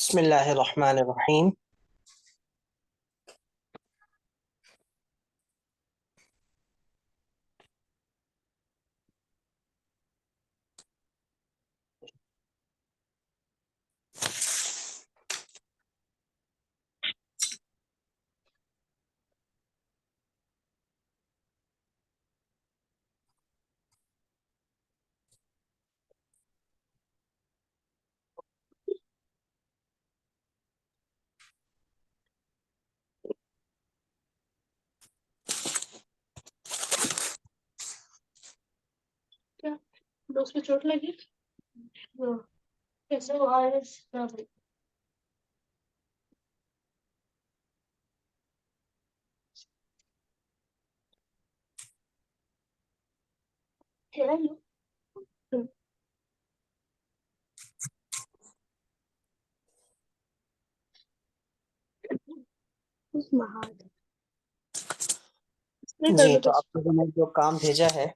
बिस्मिल्लाहिर्रहमानिर्रहीम। क्या दोस्त में चोट लगी? हाँ। कैसे वो आयरस ना भाई? तेरा ही हम्म, उस महान नहीं कर जी, लो तो कुछ। आप लोगों ने जो काम भेजा है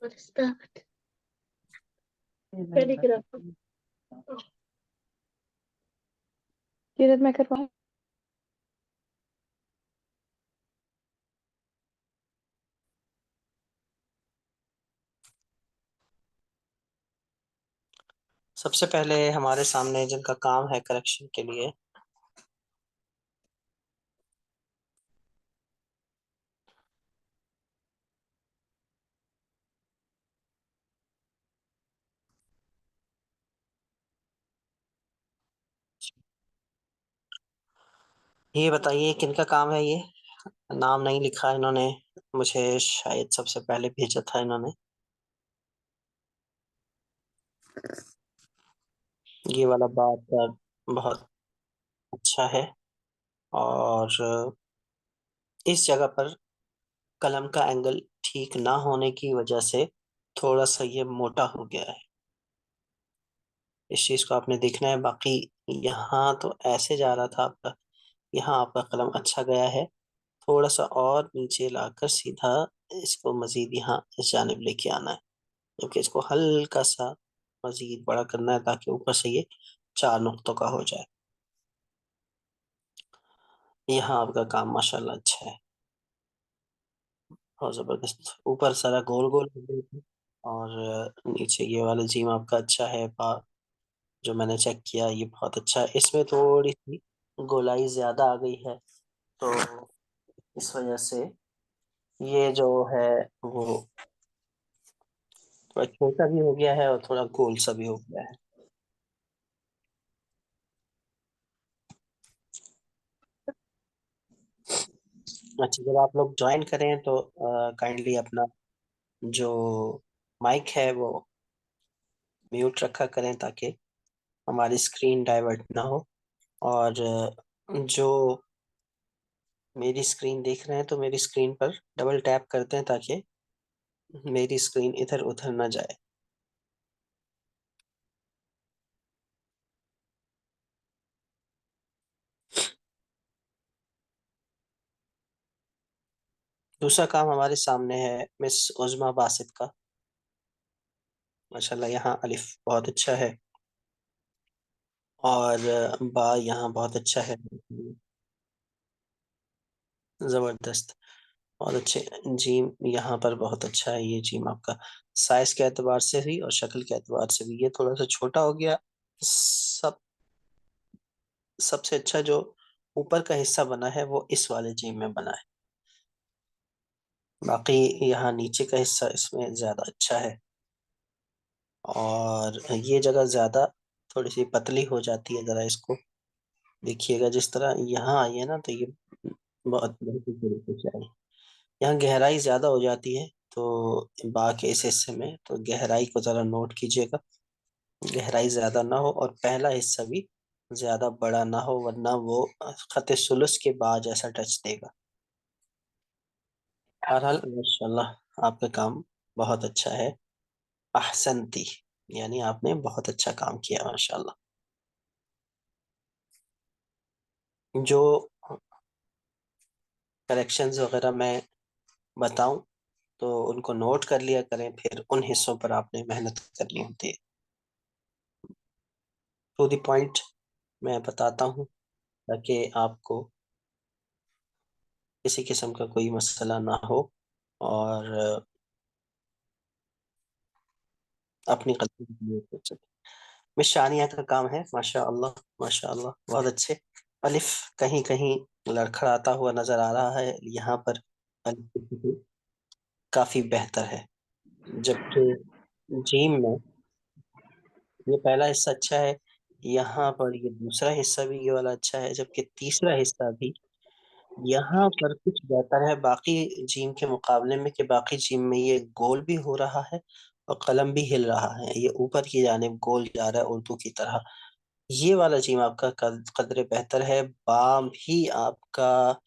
रिस्पेक्ट पहले गिरा किरत मैं करवाऊं। सबसे पहले हमारे सामने जिनका काम है करेक्शन के लिए, ये बताइए किनका काम है ये। नाम नहीं लिखा इन्होंने, मुझे शायद सबसे पहले भेजा था इन्होंने। ये वाला बात बहुत अच्छा है। और इस जगह पर कलम का एंगल ठीक ना होने की वजह से थोड़ा सा ये मोटा हो गया है। इस चीज को आपने देखना है। बाकी यहाँ तो ऐसे जा रहा था आपका, यहाँ आपका कलम अच्छा गया है। थोड़ा सा और नीचे लाकर सीधा इसको मजीद यहाँ इस जानिब लेके आना है, क्योंकि इसको हल्का सा मजीद बड़ा करना है ताकि ऊपर से ये 4 नुक्तों का हो जाए। यहाँ आपका काम माशाल्लाह अच्छा है और जबरदस्त। ऊपर सारा गोल गोल हो गया है। और नीचे ये वाला जिम आपका अच्छा है। जो मैंने चेक किया ये बहुत अच्छा है। इसमें थोड़ी सी गोलाई ज्यादा आ गई है, तो इस वजह से ये जो है वो थोड़ा छोटा भी हो गया है और थोड़ा गोल सा भी हो गया है। अच्छा, जब आप लोग ज्वाइन करें तो काइंडली अपना जो माइक है वो म्यूट रखा करें ताकि हमारी स्क्रीन डाइवर्ट ना हो। और जो मेरी स्क्रीन देख रहे हैं तो मेरी स्क्रीन पर डबल टैप करते हैं ताकि मेरी स्क्रीन इधर उधर ना जाए। दूसरा काम हमारे सामने है मिस उज़मा बासित का। माशाल्लाह यहाँ अलिफ बहुत अच्छा है और बा यहाँ बहुत अच्छा है। जबरदस्त, बहुत अच्छे। जिम यहाँ पर बहुत अच्छा है। ये जिम आपका साइज के एतबार से भी और शक्ल के एतबार से भी ये थोड़ा सा छोटा हो गया। सबसे अच्छा जो ऊपर का हिस्सा बना है वो इस वाले जिम में बना है। बाकी यहाँ नीचे का हिस्सा इसमें ज्यादा अच्छा है। और ये जगह ज्यादा थोड़ी सी पतली हो जाती है। जरा इसको देखिएगा, जिस तरह यहाँ आई है ना तो ये बहुत बेहतर तरीके से आई। यहाँ गहराई ज्यादा हो जाती है, तो बाकी इस हिस्से में तो गहराई को जरा नोट कीजिएगा। गहराई ज्यादा ना हो और पहला हिस्सा भी ज्यादा बड़ा ना हो, वरना वो खत सुलस के बाद जैसा टच देगा। बहरहाल माशाल्लाह आपका काम बहुत अच्छा है। अहसनती, यानी आपने बहुत अच्छा काम किया माशाल्लाह। जो करेक्शंस वगैरह मैं बताऊं तो उनको नोट कर लिया करें, फिर उन हिस्सों पर आपने मेहनत करनी होती है। टू द पॉइंट मैं बताता हूँ, ताकि आपको किसी किस्म का कोई मसला ना हो, और अपनी गलती नहीं कर सके। मिस शानिया का काम है, माशा अल्लाह, माशा अल्लाह, बहुत अच्छे। अलिफ कहीं कहीं लड़खड़ाता हुआ नजर आ रहा है, यहाँ पर अलिफ की स्थिति काफी बेहतर है। जबकि जीम में ये पहला हिस्सा अच्छा है, यहाँ पर ये दूसरा हिस्सा भी, ये वाला अच्छा है, जबकि तीसरा हिस्सा भी यहाँ पर कुछ बेहतर है बाकी जिम के मुकाबले में, कि बाकी जिम में ये गोल भी हो रहा है और कलम भी हिल रहा है, ये ऊपर की जानिब गोल जा रहा है उर्दू की तरह। ये वाला जिम आपका कदरे बेहतर है। बाम भी आपका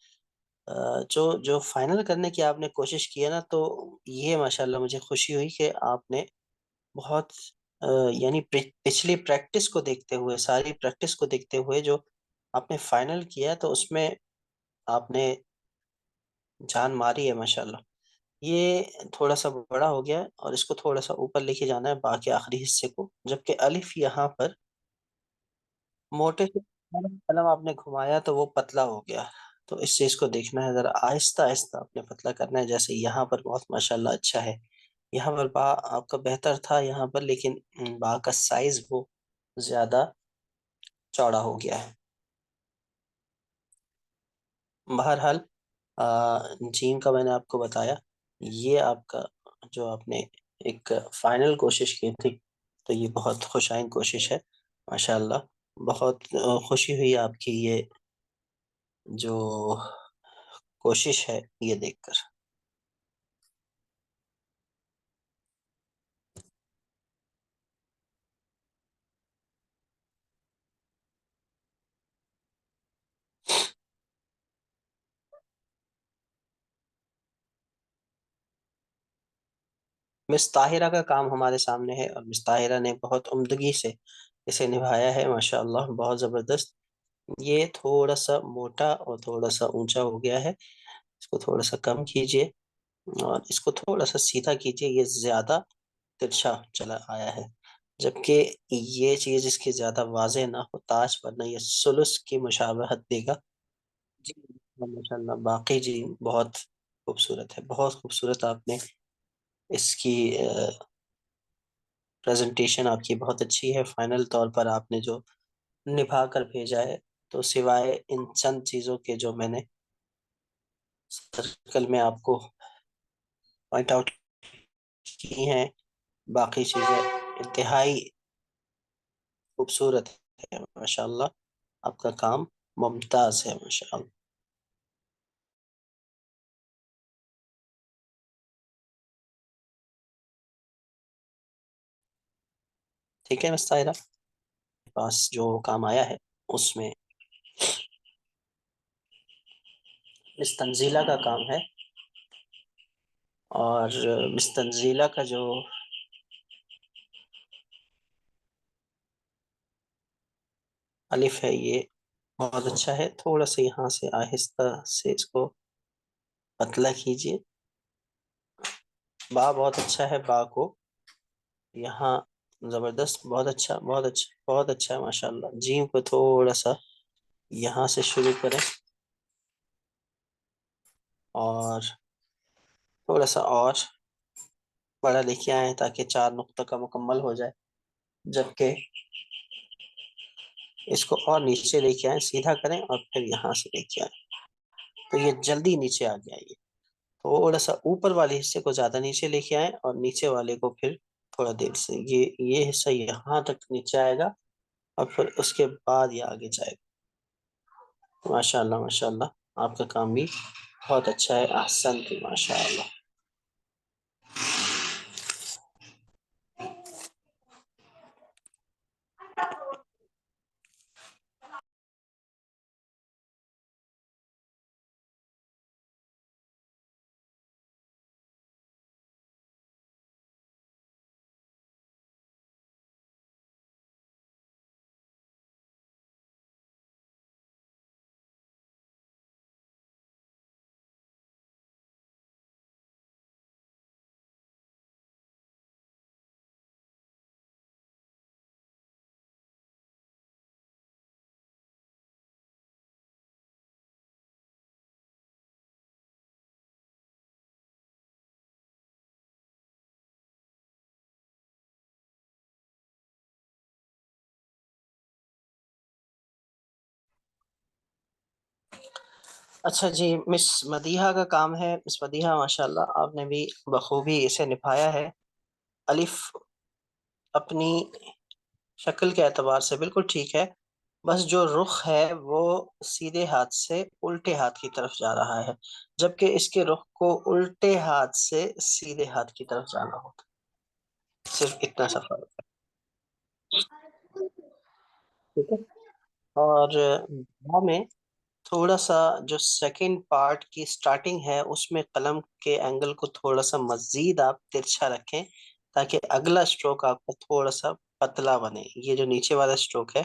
जो जो फाइनल करने की आपने कोशिश की है ना, तो ये माशाल्लाह मुझे खुशी हुई कि आपने बहुत अ, यानी पिछली प्रैक्टिस को देखते हुए, सारी प्रैक्टिस को देखते हुए जो आपने फाइनल किया है, तो उसमें आपने जान मारी है माशाल्लाह। ये थोड़ा सा बड़ा हो गया है और इसको थोड़ा सा ऊपर लेके जाना है बाकी आखिरी हिस्से को, जबकि अलिफ यहाँ पर मोटे से कलम आपने घुमाया तो वो पतला हो गया। तो इस चीज को देखना है, जरा आहिस्ता आहिस्ता आपने पतला करना है। जैसे यहाँ पर बहुत माशाल्लाह अच्छा है, यहाँ पर बा आपका बेहतर था यहाँ पर, लेकिन बा का साइज वो ज्यादा चौड़ा हो गया है। बहरहाल जीन का मैंने आपको बताया, ये आपका जो आपने एक फाइनल कोशिश की थी, तो ये बहुत खुशाइन कोशिश है माशाल्लाह। बहुत खुशी हुई आपकी ये जो कोशिश है ये देखकर। मिस ताहिरा का काम हमारे सामने है, और मिस ताहिरा ने बहुत उम्दगी से इसे निभाया है माशाल्लाह, बहुत ज़बरदस्त। ये थोड़ा सा मोटा और थोड़ा सा ऊंचा हो गया है, इसको थोड़ा सा कम कीजिए और इसको थोड़ा सा सीधा कीजिए, ये ज्यादा तिरछा चला आया है। जबकि ये चीज इसकी ज्यादा वाज़ेह ना हो ताज, वरना ये सुलुस की मुशाबहत देगा। जी माशाल्लाह, बाकी जी बहुत खूबसूरत है, बहुत खूबसूरत। आपने इसकी प्रेजेंटेशन आपकी बहुत अच्छी है, फाइनल तौर पर आपने जो निभा कर भेजा है, तो सिवाय इन चंद चीजों के जो मैंने सर्कल में आपको पॉइंट आउट की हैं, बाकी चीजें इंतहाई खूबसूरत है माशाल्लाह। आपका काम मुमताज है माशाल्लाह। ठीक है मिस ताहिरा, पास जो काम आया है उसमें मिस तंजीला का काम है, और मिस तंजीला का जो अलिफ है ये बहुत अच्छा है। थोड़ा सा यहाँ से आहिस्ता से इसको पतला कीजिए। बा बहुत अच्छा है, बा को यहाँ जबरदस्त, बहुत अच्छा, बहुत अच्छा, बहुत अच्छा है माशाल्लाह। जीम को थोड़ा सा यहाँ से शुरू करें और थोड़ा सा और बड़ा लेके आए, ताकि चार नुक्ता का मुकम्मल हो जाए। जबकि इसको और नीचे लेके आए, सीधा करें और फिर यहाँ से लेके आए, तो ये जल्दी नीचे आ गया। ये थोड़ा सा ऊपर वाले हिस्से को ज्यादा नीचे लेके आए और नीचे वाले को फिर थोड़ा देर से, ये हिस्सा यहाँ तक नीचे आएगा और फिर उसके बाद ये आगे जाएगा। माशाल्लाह माशाल्लाह, आपका काम भी बहुत अच्छा है, अहसन माशाल्लाह। अच्छा जी, मिस मदीहा का काम है। मिस मदीहा, माशाल्लाह आपने भी बखूबी इसे निभाया है। अलिफ अपनी शक्ल के एतबार से बिल्कुल ठीक है, बस जो रुख है वो सीधे हाथ से उल्टे हाथ की तरफ जा रहा है, जबकि इसके रुख को उल्टे हाथ से सीधे हाथ की तरफ जाना होता है। सिर्फ इतना सा फर्क है। ठीक है। और बा में थोड़ा सा जो सेकंड पार्ट की स्टार्टिंग है उसमें कलम के एंगल को थोड़ा सा मजीद आप तिरछा रखें, ताकि अगला स्ट्रोक आपका थोड़ा सा पतला बने। ये जो नीचे वाला स्ट्रोक है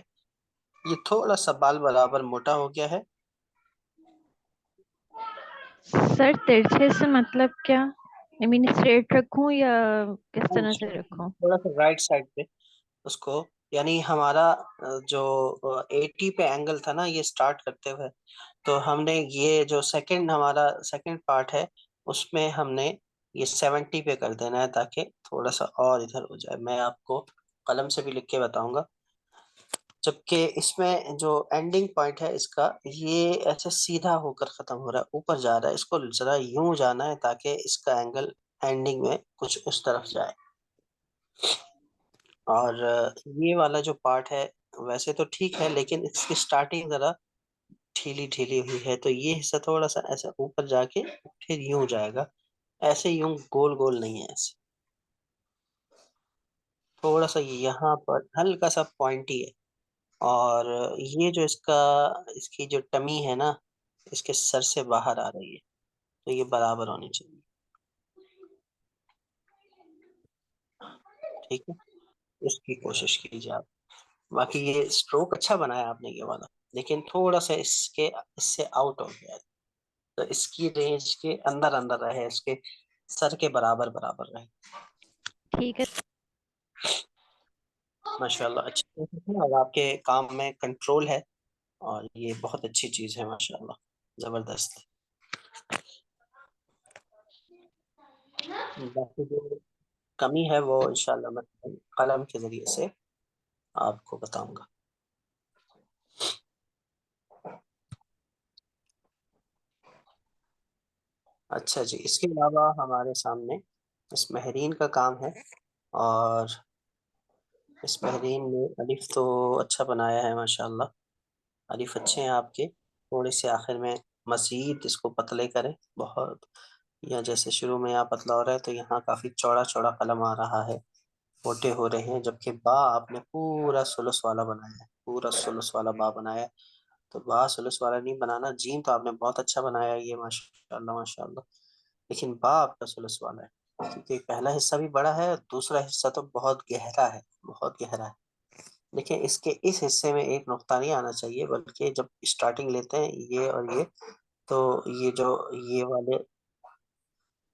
ये थोड़ा सा बाल बराबर मोटा हो गया है। सर तिरछे से मतलब क्या? आई मीन स्ट्रेट रखूं या किस तरह से रखूं? थोड़ा सा राइट साइड पे उसको, यानी हमारा जो 80 पे एंगल था ना ये स्टार्ट करते हुए, तो हमने ये जो सेकंड हमारा सेकंड पार्ट है उसमें हमने ये 70 पे कर देना है, ताकि थोड़ा सा और इधर हो जाए। मैं आपको कलम से भी लिख के बताऊंगा। जबकि इसमें जो एंडिंग पॉइंट है इसका, ये ऐसे सीधा होकर खत्म हो रहा है, ऊपर जा रहा है, इसको जरा यूं जाना है ताकि इसका एंगल एंडिंग में कुछ उस तरफ जाए। और ये वाला जो पार्ट है वैसे तो ठीक है, लेकिन इसकी स्टार्टिंग जरा ढीली ढीली हुई है, तो ये हिस्सा थोड़ा सा ऐसा ऊपर जाके फिर यूं जाएगा। ऐसे यूं गोल गोल नहीं है, ऐसे थोड़ा सा यहाँ पर हल्का सा पॉइंटी है। और ये जो इसका इसकी जो टमी है ना, इसके सर से बाहर आ रही है, तो ये बराबर होनी चाहिए। ठीक है, इसकी कोशिश कीजिए आप। बाकी ये स्ट्रोक अच्छा बनाया आपने ये वाला, लेकिन थोड़ा सा इसके इससे आउट हो गया है। तो इसकी रेंज के अंदर अंदर रहे, इसके सर के बराबर बराबर रहे। ठीक है। माशाल्लाह, अच्छी कोशिश है और आपके काम में कंट्रोल है, और ये बहुत अच्छी चीज है माशाल्लाह, जबरदस्त। बाकी जो कमी है वो इंशाल्लाह मैं कलम के जरिए से आपको बताऊंगा। अच्छा जी, इसके अलावा हमारे सामने इस महरीन का काम है। और इस महरीन में अलिफ तो अच्छा बनाया है माशाल्लाह। अलिफ अच्छे हैं आपके, थोड़े से आखिर में मजीद इसको पतले करें बहुत। या जैसे शुरू में यहाँ पतला हो रहा है तो यहाँ काफी चौड़ा चौड़ा कलम आ रहा है, मोटे हो रहे हैं। जबकि बा आपने पूरा सुलुस वाला बनाया है, पूरा सुलुस वाला बा बनाया है। तो बा सुलुस वाला नहीं बनाना। जीम तो आपने बहुत अच्छा बनाया है ये, माशाल्लाह माशाल्लाह। लेकिन बा आपका सुलुस वाला है, क्योंकि पहला हिस्सा भी बड़ा है, दूसरा हिस्सा तो बहुत गहरा है, बहुत गहरा है। देखिए, इसके इस हिस्से में एक नुक्ता नहीं आना चाहिए, बल्कि जब स्टार्टिंग लेते हैं ये और ये, तो ये जो ये वाले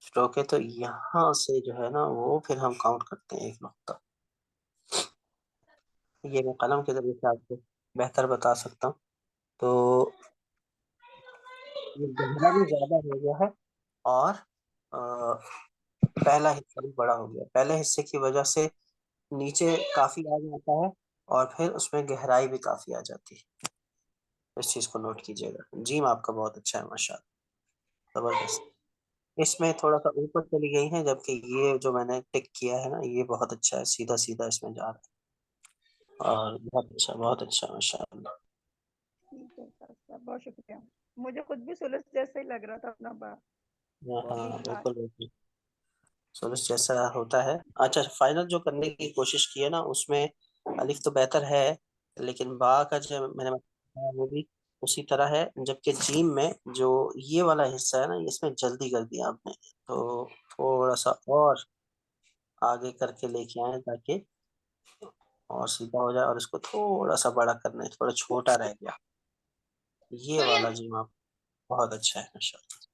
स्ट्रोक है, तो यहाँ से जो है ना वो फिर हम काउंट करते हैं एक नुक्ता। ये मैं कलम के जरिए से आपको बेहतर बता सकता हूँ। तो ये गहरा भी ज्यादा हो गया है, और पहला हिस्सा भी बड़ा हो गया। पहले हिस्से की वजह से नीचे काफी आ जाता है, और फिर उसमें गहराई भी काफी आ जाती है। इस चीज को नोट कीजिएगा। जीम आपका बहुत अच्छा है माशाल्लाह, जबरदस्त। इसमें थोड़ा सा ऊपर चली गई है, जबकि ये जो मैंने टिक किया है ना ये बहुत अच्छा है, सीधा सीधा इसमें जा रहा है, और बहुत अच्छा माशाल्लाह। ठीक है सर, सर बहुत शुक्रिया। मुझे खुद भी सुलझ जैसा ही लग रहा था अपना बात। हाँ बहुत हाँ, ठीक ठाक। बिल्कुल बिल्कुल, सोलह जैसा होता है। अच्छा, फाइनल जो करने की कोशिश की है ना उसमें अलिफ तो बेहतर है, लेकिन बा का जो मैंने बताया वो भी उसी तरह है। जबकि जीम में जो ये वाला हिस्सा है ना इसमें जल्दी कर दिया आपने, तो थोड़ा सा और आगे करके लेके आए ताकि और सीधा हो जाए, और इसको थोड़ा सा बड़ा करना है, थोड़ा छोटा रह गया। ये वाला जिम आप बहुत अच्छा है माशाल्लाह।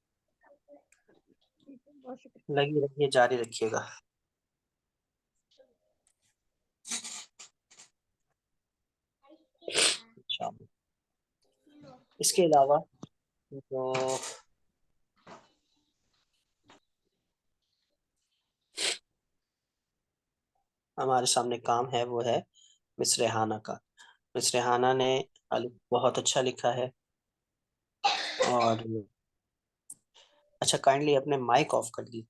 ठीक है, बहुत शुक्रिया। लगी रखिए, जारी रखिएगा। अच्छा, इसके अलावा जो हमारे सामने काम है वो है मिस रेहाना का। मिस रेहाना ने अलिफ बहुत अच्छा लिखा है, और अच्छा, काइंडली अपने माइक ऑफ कर दी।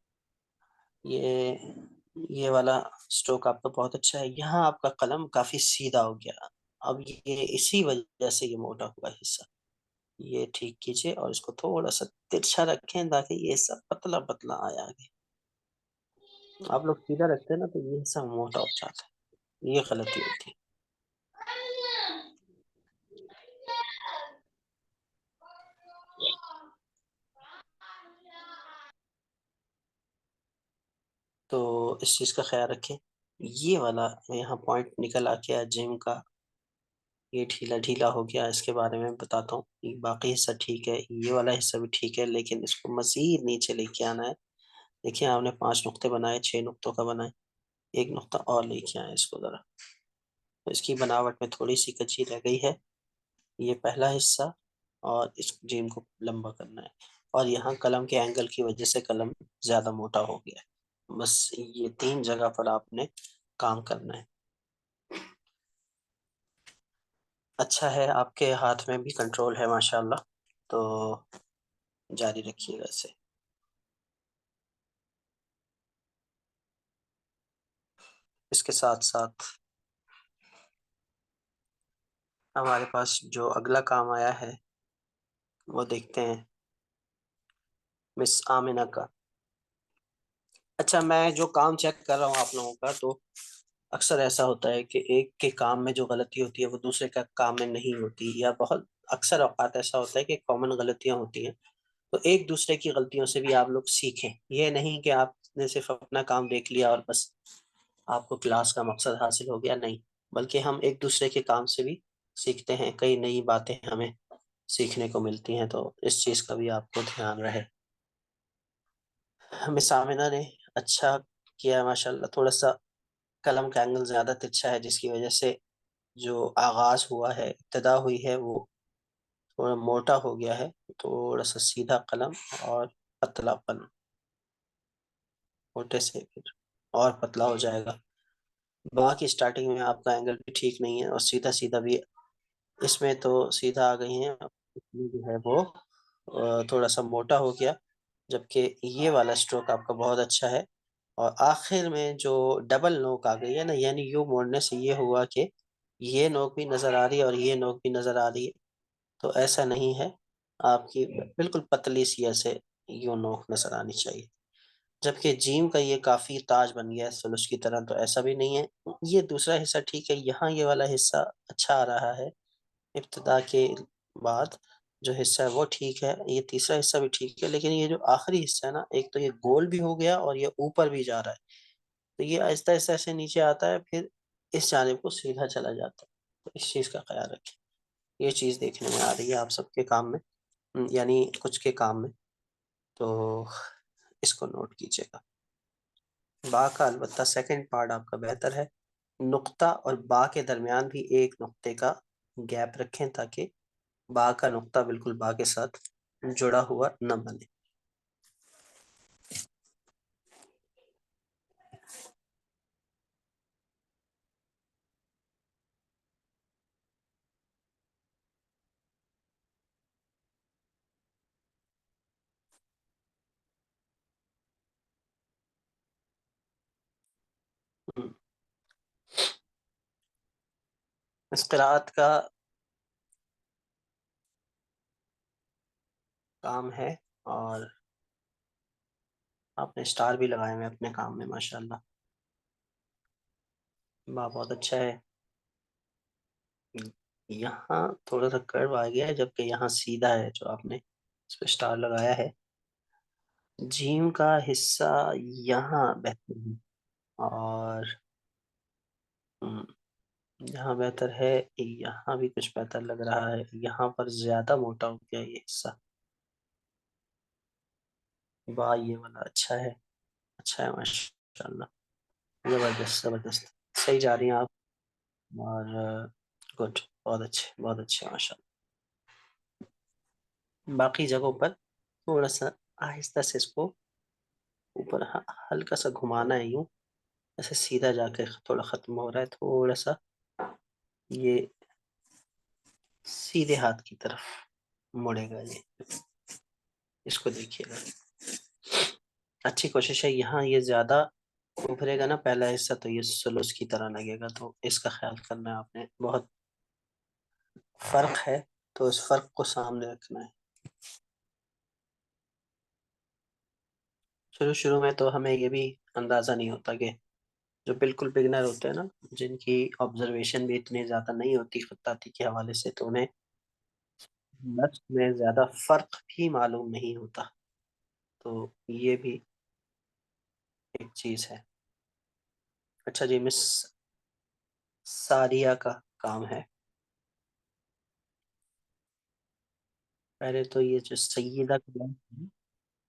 ये वाला स्ट्रोक आपका बहुत अच्छा है। यहाँ आपका कलम काफी सीधा हो गया। अब ये इसी वजह से ये मोटा हुआ हिस्सा, ये ठीक कीजिए और इसको थोड़ा सा तिरछा रखें ताकि ये सब पतला पतला आए आगे। आप लोग सीधा रखते हैं ना तो ये हिस्सा मोटा हो जाता है, ये गलती होती है। तो इस चीज का ख्याल रखें। ये वाला यहाँ पॉइंट निकल आ गया जिम का, ये ढीला ढीला हो गया। इसके बारे में बताता हूँ। ये बाकी हिस्सा ठीक है, ये वाला हिस्सा भी ठीक है, लेकिन इसको मजीद नीचे लेके आना है। देखिए आपने 5 नुक्ते बनाए, 6 नुक्तों का बनाए, एक नुक्ता और लेके आए इसको जरा। तो इसकी बनावट में थोड़ी सी कच्ची रह गई है, ये पहला हिस्सा। और इस जिम को लंबा करना है। और यहाँ कलम के एंगल की वजह से कलम ज्यादा मोटा हो गया है। बस ये 3 जगह पर आपने काम करना है। अच्छा है, आपके हाथ में भी कंट्रोल है माशाल्लाह। तो जारी रखिएगा इसे। इसके साथ साथ हमारे पास जो अगला काम आया है वो देखते हैं, मिस आमिना का। अच्छा, मैं जो काम चेक कर रहा हूँ आप लोगों का, तो अक्सर ऐसा होता है कि एक के काम में जो गलती होती है वो दूसरे का काम में नहीं होती, या बहुत अक्सर औकात ऐसा होता है कि कॉमन गलतियां होती हैं। तो एक दूसरे की गलतियों से भी आप लोग सीखें। ये नहीं कि आपने सिर्फ अपना काम देख लिया और बस आपको क्लास का मकसद हासिल हो गया, नहीं। बल्कि हम एक दूसरे के काम से भी सीखते हैं, कई नई बातें हमें सीखने को मिलती हैं। तो इस चीज़ का भी आपको ध्यान रहे। मिस आमिना ने अच्छा किया माशाल्लाह। थोड़ा सा कलम का एंगल ज़्यादा तिरछा है, जिसकी वजह से जो आगाज हुआ है, इब्तदा हुई है, वो थोड़ा मोटा हो गया है। थोड़ा सा सीधा कलम और पतलापन, मोटे से फिर और पतला हो जाएगा। बा की स्टार्टिंग में आपका एंगल भी ठीक नहीं है और सीधा सीधा भी, इसमें तो सीधा आ गई है, इसमें जो है वो थोड़ा सा मोटा हो गया। जबकि ये वाला स्ट्रोक आपका बहुत अच्छा है। और आखिर में जो डबल नोक आ गई है ना, यानी यू मोड़ने से ये हुआ कि ये नोक भी नजर आ रही है और ये नोक भी नजर आ रही है। तो ऐसा नहीं है, आपकी बिल्कुल पतली सी ऐसे यू नोक नजर आनी चाहिए। जबकि जीम का ये काफी ताज बन गया है सुलुस की तरह, तो ऐसा भी नहीं है। ये दूसरा हिस्सा ठीक है, यहाँ ये वाला हिस्सा अच्छा आ रहा है इब्तिदा के बाद। जो हिस्सा है वो ठीक है, ये तीसरा हिस्सा भी ठीक है, लेकिन ये जो आखिरी हिस्सा है ना, एक तो ये गोल भी हो गया और ये ऊपर भी जा रहा है। तो ये आहिस्ता आहिस्ता ऐसे नीचे आता है, फिर इस जानिब को सीधा चला जाता है। तो इस चीज़ का ख्याल रखें। ये चीज़ देखने में आ रही है आप सबके काम में, यानी कुछ के काम में। तो इसको नोट कीजिएगा। बा का अलबत्ता सेकंड पार्ट आपका बेहतर है। नुक्ता और बा के दरमियान भी एक नुक्ते का गैप रखें, ताकि बा का नुक्ता बिल्कुल बा के साथ जुड़ा हुआ न बने। हम्म, इस क़िराअत का काम है और आपने स्टार भी लगाए हुए अपने काम में माशाल्लाह। वाह, बहुत अच्छा है। यहाँ थोड़ा सा कर्व आ गया है, जबकि यहाँ सीधा है जो आपने इस पे स्टार लगाया है। जीम का हिस्सा यहाँ बेहतर है और यहाँ बेहतर है। यहाँ भी कुछ बेहतर लग रहा है, यहाँ पर ज्यादा मोटा हो गया ये हिस्सा। वाह, ये वाला अच्छा है, अच्छा है माशाल्लाह। जबरदस्त जबरदस्त, सही जा रही हैं आप। और गुड, बहुत अच्छे माशाल्लाह। बाकी जगहों पर थोड़ा सा आहिस्ता से इसको ऊपर हल्का सा घुमाना है, यूं ऐसे सीधा जाके थोड़ा खत्म हो रहा है, थोड़ा सा ये सीधे हाथ की तरफ। मुड़ेगा ये। इसको देखिएगा, अच्छी कोशिश है। यहाँ ये ज्यादा उभरेगा ना पहला हिस्सा, तो ये सुलुस की तरह लगेगा, तो इसका ख्याल करना है आपने। बहुत फर्क है, तो इस फर्क को सामने रखना है। शुरू शुरू में तो हमें ये भी अंदाजा नहीं होता कि जो बिल्कुल बिगनर होते हैं ना, जिनकी ऑब्जर्वेशन भी इतनी ज्यादा नहीं होती खत्ताती के हवाले से, तो उन्हें नक्श में ज्यादा फर्क भी मालूम नहीं होता। तो ये भी एक चीज है। अच्छा जी, मिस सारिया का काम है। पहले तो ये जो सैयदा का नाम है,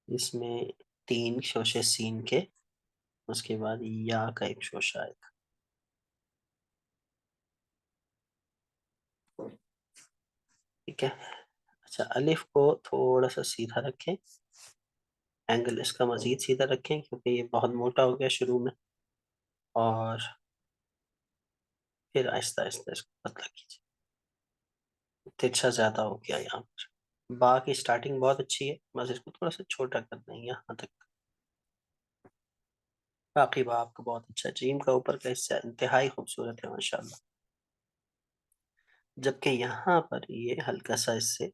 इसमें 3 शोशे सीन के, उसके बाद या का एक शोशा आएगा। ठीक है। अच्छा, अलिफ को थोड़ा सा सीधा रखें, एंगल इसका मजीद सीधा रखें क्योंकि ये बहुत मोटा हो गया शुरू में, और फिर आहिस्ता आहिस्ता इसको पतला कीजिए। तिरछा ज्यादा हो गया यहाँ पर। बा की स्टार्टिंग बहुत अच्छी है, बस इसको थोड़ा सा छोटा करना है यहाँ तक। बाकी बा आपका बहुत अच्छा। जीम का ऊपर का हिस्सा इंतहाई खूबसूरत है माशाल्लाह, जबकि यहाँ पर ये हल्का सा इससे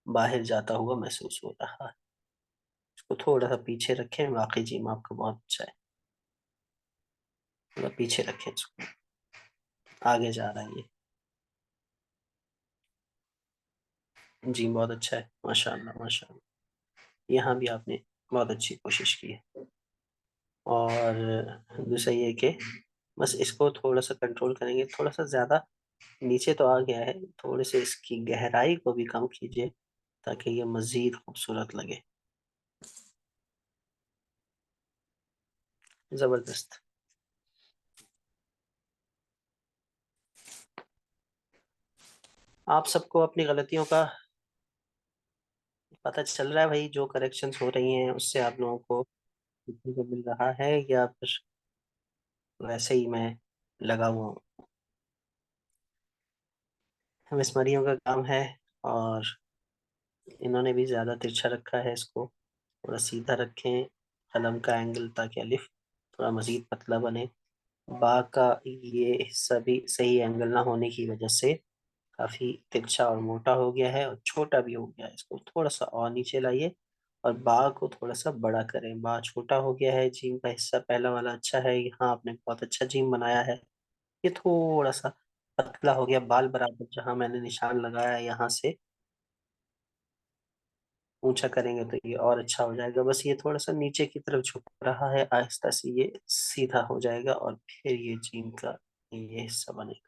बाहर जाता हुआ महसूस हो रहा है। इसको थोड़ा सा पीछे रखें, बाकी जीम आपका बहुत अच्छा है। थोड़ा पीछे रखें इसको, आगे जा रहा है ये। जी बहुत अच्छा है माशाल्लाह माशाल्लाह। यहाँ भी आपने बहुत अच्छी कोशिश की है। और दूसरा ये कि बस इसको थोड़ा सा कंट्रोल करेंगे, थोड़ा सा ज़्यादा नीचे तो आ गया है, थोड़े से इसकी गहराई को भी कम कीजिए ताकि ये मज़ीद खूबसूरत लगे। ज़बरदस्त। आप सबको अपनी गलतियों का पता चल रहा है भाई, जो करेक्शंस हो रही हैं उससे आप लोगों को सीखने को मिल रहा है, या फिर वैसे ही मैं लगा हुआ हूँ? मिस मरियम का काम है, और इन्होंने भी ज़्यादा तिरछा रखा है इसको। थोड़ा सीधा रखें कलम का एंगल, ताकि अलिफ थोड़ा मज़ीद पतला बने। बा का ये हिस्सा भी सही एंगल ना होने की वजह से काफ़ी तिरछा और मोटा हो गया है, और छोटा भी हो गया है। इसको थोड़ा सा और नीचे लाइए, और बा को थोड़ा सा बड़ा करें। बा छोटा हो गया है। जीम का हिस्सा पहला वाला अच्छा है, यहाँ आपने बहुत अच्छा जीम बनाया है। ये थोड़ा सा पतला हो गया, बाल बराबर जहाँ मैंने निशान लगाया है यहाँ से ऊंचा करेंगे तो ये और अच्छा हो जाएगा। बस ये थोड़ा सा नीचे की तरफ झुक रहा है, आहिस्ता से ये सीधा हो जाएगा, और फिर ये जीन का ये हिस्सा बनेगा।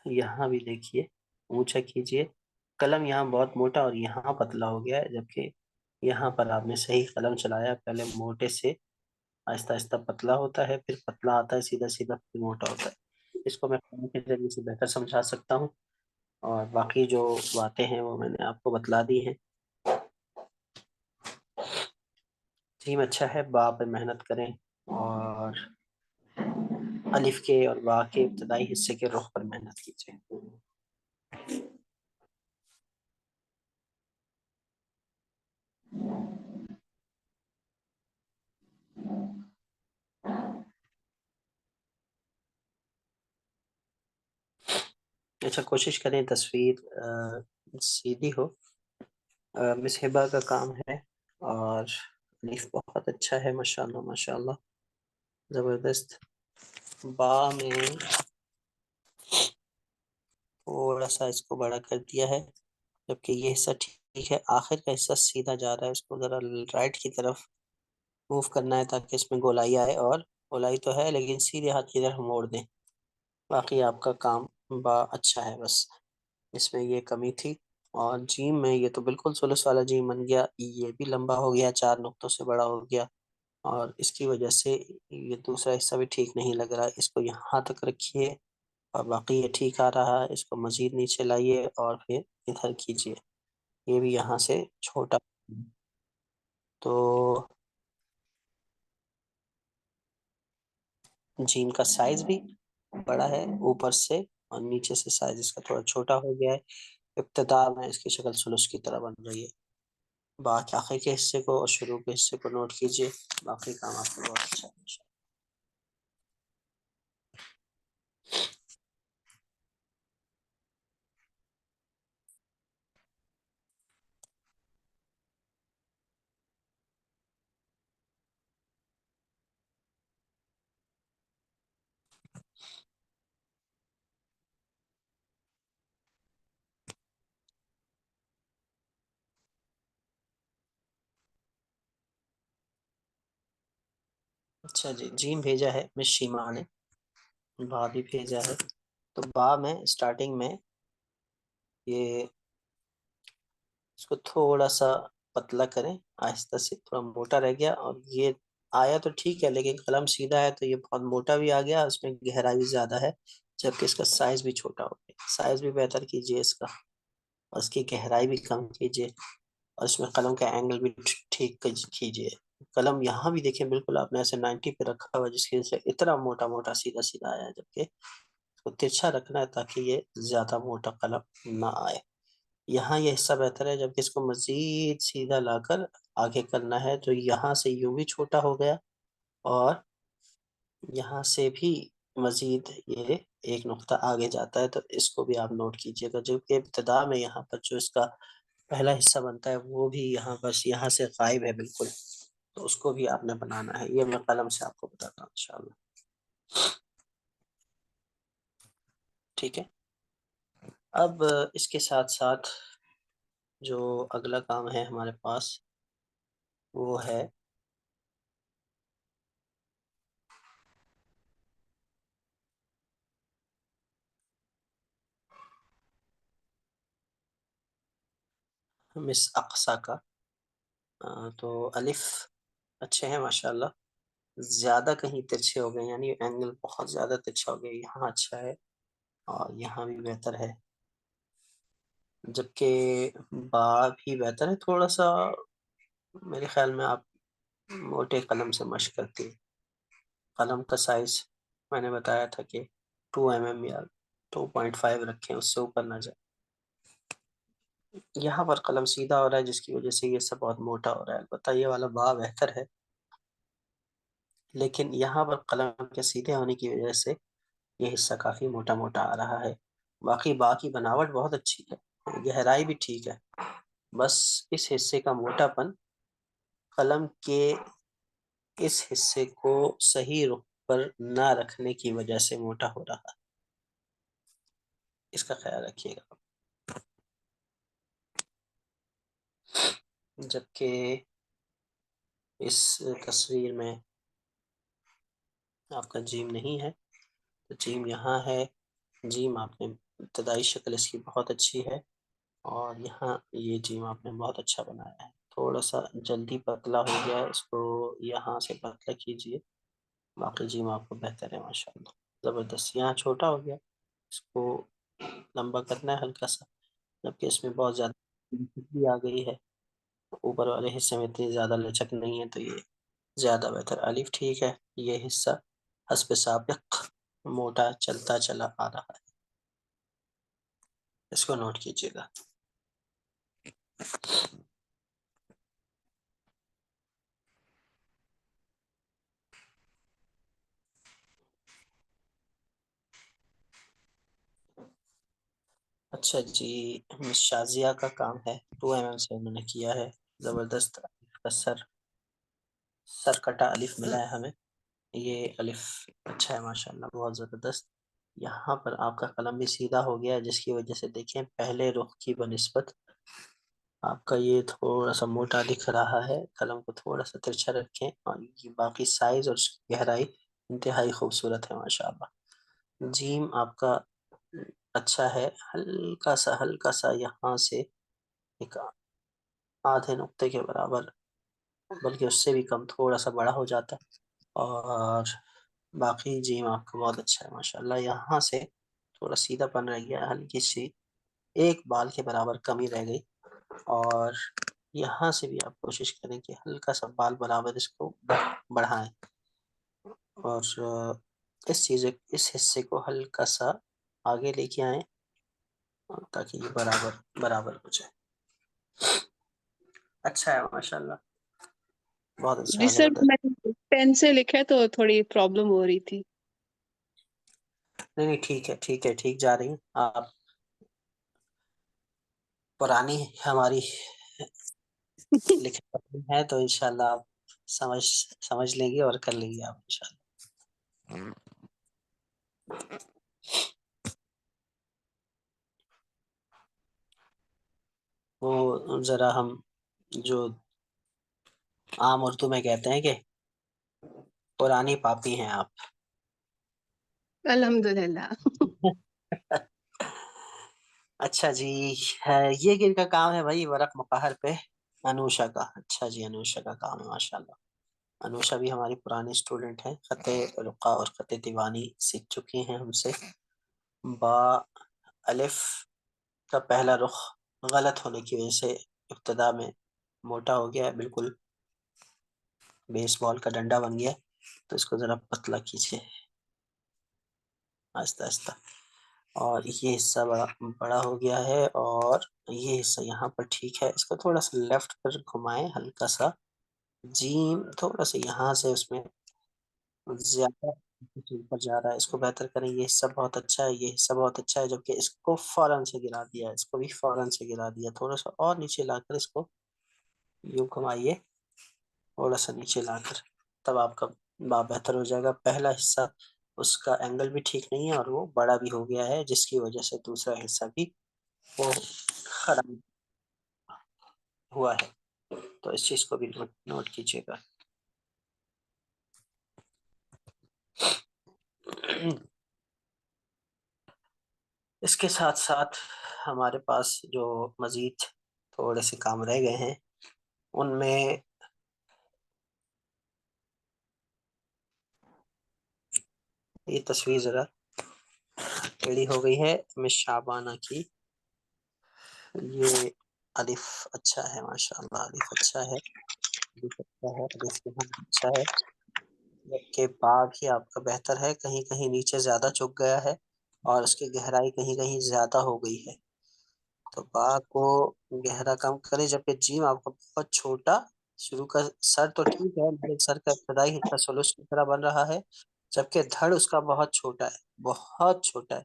यहाँ भी देखिए, ऊंचा कीजिए। कलम यहाँ बहुत मोटा और यहाँ पतला हो गया है, जबकि यहाँ पर आपने सही कलम चलाया। पहले मोटे से आहिस्ता आहिस्ता पतला होता है, फिर पतला आता है सीधा सीधा, फिर मोटा होता है। इसको मैं कलम के जरिए से बेहतर समझा सकता हूँ, और बाकी जो बातें हैं वो मैंने आपको बतला दी हैं। जीम अच्छा है, बा पे मेहनत करें, और अलिफ के और बा के इब्तदाई हिस्से के रुख पर मेहनत कीजिए। अच्छा, कोशिश करें तस्वीर सीधी हो। मिस हिबा का काम है, और अलिफ बहुत अच्छा है माशाल्लाह माशाल्लाह, ज़बरदस्त। बा में थोड़ा सा इसको बड़ा कर दिया है, जबकि ये हिस्सा ठीक है। आखिर का हिस्सा सीधा जा रहा है, इसको ज़रा राइट की तरफ मूव करना है ताकि इसमें गोलाई आए, और गोलाई तो है लेकिन सीधे हाथ की तरफ मोड़ दें। बाकी आपका काम बा अच्छा है, बस इसमें ये कमी थी। और जीम में ये तो बिल्कुल सुलस वाला जीम बन गया, ये भी लंबा हो गया, 4 नुक्तों से बड़ा हो गया, और इसकी वजह से ये दूसरा हिस्सा भी ठीक नहीं लग रहा है। इसको यहाँ तक रखिए, और बाकी ये ठीक आ रहा है। इसको मजीद नीचे लाइए और फिर इधर कीजिए, ये भी यहाँ से छोटा। तो जीम का साइज भी बड़ा है ऊपर से, और नीचे से साइज इसका थोड़ा छोटा हो गया है। इब्तिदा में इसकी शक्ल सुलूस की तरह बन रही है। बाकी आखिर के हिस्से को और शुरू के हिस्से को नोट कीजिए। बाकी काम आपको बहुत अच्छा है। अच्छा जी, जीम भेजा है मिस शीमा ने, बा भी भेजा है। तो बा में स्टार्टिंग में ये इसको थोड़ा सा पतला करें आहिस्ता से, थोड़ा मोटा रह गया। और ये आया तो ठीक है, लेकिन कलम सीधा है तो ये बहुत मोटा भी आ गया, उसमें गहराई भी ज्यादा है, जबकि इसका साइज भी छोटा हो गया। साइज भी बेहतर कीजिए इसका, और इसकी गहराई भी कम कीजिए, और इसमें कलम का एंगल भी ठीक कीजिए। कलम यहाँ भी देखिए, बिल्कुल आपने ऐसे 90 पे रखा हुआ, जिसकी वजह से इतना मोटा मोटा सीधा सीधा आया है, जबकि इसको तिरछा रखना है ताकि ये ज्यादा मोटा कलम ना आए। यहाँ ये हिस्सा बेहतर है, जबकि इसको मजीद सीधा लाकर आगे करना है तो यहाँ से यूं भी छोटा हो गया, और यहाँ से भी मजीद ये एक नुक्ता आगे जाता है। तो इसको भी आप नोट कीजिएगा, जो कि इब्तिदा में यहाँ पर जो इसका पहला हिस्सा बनता है वो भी यहाँ बस यहाँ से गायब है बिल्कुल। तो उसको भी आपने बनाना है। ये मैं कलम से आपको बताता हूँ इंशाल्लाह। ठीक है। अब इसके साथ साथ जो अगला काम है हमारे पास, वो है मिस अक्सा का। तो अलिफ अच्छे हैं माशाल्लाह, ज्यादा कहीं तिरछे हो गए, यानी एंगल बहुत ज्यादा तिरछा हो गया। यहाँ अच्छा है और यहाँ भी बेहतर है, जबकि बा भी बेहतर है थोड़ा सा। मेरे ख्याल में आप मोटे कलम से मशक करती है। कलम का साइज मैंने बताया था कि 2 mm या 2.5 रखें, उससे ऊपर ना जाए। यहाँ पर कलम सीधा हो रहा है, जिसकी वजह से ये सब बहुत मोटा हो रहा है। अलबत्ता ये वाला बा बेहतर है, लेकिन यहाँ पर कलम के सीधे होने की वजह से ये हिस्सा काफी मोटा मोटा आ रहा है। बाकी बनावट बहुत अच्छी है, गहराई भी ठीक है, बस इस हिस्से का मोटापन कलम के इस हिस्से को सही रुख पर ना रखने की वजह से मोटा हो रहा है। इसका ख्याल रखिएगा। जबकि इस तस्वीर में आपका जीम नहीं है, तो जीम यहाँ है। जीम आपने इब्तदाई शक्ल इसकी बहुत अच्छी है, और यहाँ ये जीम आपने बहुत अच्छा बनाया है। थोड़ा सा जल्दी पतला हो गया है, इसको यहाँ से पतला कीजिए। बाकी जीम आपको बेहतर है माशाल्लाह, ज़बरदस्त। यहाँ छोटा हो गया, इसको लंबा करना है हल्का सा, जबकि इसमें बहुत ज़्यादा भी आ गई है। ऊपर वाले हिस्से में इतनी ज़्यादा लचक नहीं है, तो ये ज़्यादा बेहतर। अलिफ ठीक है, ये हिस्सा हस्ब साबिक मोटा चलता चला आ रहा है, इसको नोट कीजिएगा। अच्छा जी, मिस शाजिया का काम है, 2 mm से उन्होंने किया है, ज़बरदस्त। का सर कटा अलिफ मिला है हमें। ये अलिफ अच्छा है माशाल्लाह, बहुत ज़बरदस्त। यहाँ पर आपका कलम भी सीधा हो गया है, जिसकी वजह से देखें पहले रुख की बनिस्बत आपका ये थोड़ा सा मोटा दिख रहा है। कलम को थोड़ा सा तिरछा रखें, और ये बाकी साइज और गहराई इंतहाई खूबसूरत है माशाल्लाह। जीम आपका अच्छा है, हल्का सा यहाँ से एक आधे नुक्ते के बराबर, बल्कि उससे भी कम, थोड़ा सा बड़ा हो जाता है। और बाकी जिम आपका बहुत अच्छा है माशाल्लाह। यहाँ से थोड़ा सीधापन रह गया, हल्की सी एक बाल के बराबर कमी रह गई। और यहाँ से भी आप कोशिश करें कि हल्का सा बाल बराबर इसको बढ़ाएं, और इस हिस्से को हल्का सा आगे लेके आए ताकि ये बराबर बराबर हो जाए। अच्छा है माशाल्लाह, बहुत अच्छा, जी सर, जबरदस्त। मैंने पेन से लिखा है तो थोड़ी प्रॉब्लम हो रही थी। नहीं नहीं, ठीक है ठीक है, ठीक जा रही हैं आप। पुरानी हमारी लिखी है तो इंशाल्लाह आप समझ समझ लेंगे और कर लेंगे आप इंशाल्लाह। वो जरा हम जो आम उर्दू में कहते हैं कि पुरानी पापी हैं आप। अल्हम्दुलिल्लाह। अच्छा जी, है ये किनका काम है भाई, वरक मुक़हर पे? अनुषा का। अच्छा जी, अनुषा का काम है माशाल्लाह। अनुषा भी हमारी पुरानी स्टूडेंट है, खत्ते रुक़ा और खत्ते दीवानी सीख चुकी हैं हमसे। बा अलिफ का पहला रुख गलत होने की वजह से इब्तिदा में मोटा हो गया है, बिल्कुल बेसबॉल का डंडा बन गया। तो इसको जरा पतला कीजिए आहिस्ता आहिस्ता। और ये हिस्सा बड़ा बड़ा हो गया है, और ये हिस्सा यहाँ पर ठीक है। इसको थोड़ा सा लेफ्ट पर घुमाएं हल्का सा। जीम थोड़ा सा यहाँ से उसमें ज्यादा ऊपर जा रहा है, इसको बेहतर करें। ये हिस्सा बहुत अच्छा है, ये हिस्सा बहुत अच्छा है, जबकि इसको फौरन से गिरा दिया, इसको भी फौरन से गिरा दिया। थोड़ा सा और नीचे लाकर इसको यूं घुमाइए, थोड़ा सा नीचे लाकर, तब आपका बेहतर हो जाएगा। पहला हिस्सा उसका एंगल भी ठीक नहीं है और वो बड़ा भी हो गया है, जिसकी वजह से दूसरा हिस्सा भी वो खराब हुआ है। तो इस चीज को भी नोट नोट कीजिएगा। इसके साथ साथ हमारे पास जो मजीद थोड़े से काम रह गए हैं, उनमें ये तस्वीर जरा टेढ़ी हो गई है मिस शाबाना की। ये अलिफ अच्छा है माशाल्लाह, अलिफ अच्छा है, अलिफ अच्छा है, अलिफ यहाँ अच्छा है। जबकि बा भी आपका बेहतर है, कहीं कहीं नीचे ज्यादा चुक गया है और उसकी गहराई कहीं कहीं ज्यादा हो गई है। तो बा को गहरा कम करें, जबकि जीम आपका बहुत छोटा शुरू का सर तो ठीक है, लेकिन सर का इब्तदाई हिस्सा सुलूस की तरह बन रहा है, जबकि धड़ उसका बहुत छोटा है, बहुत छोटा है,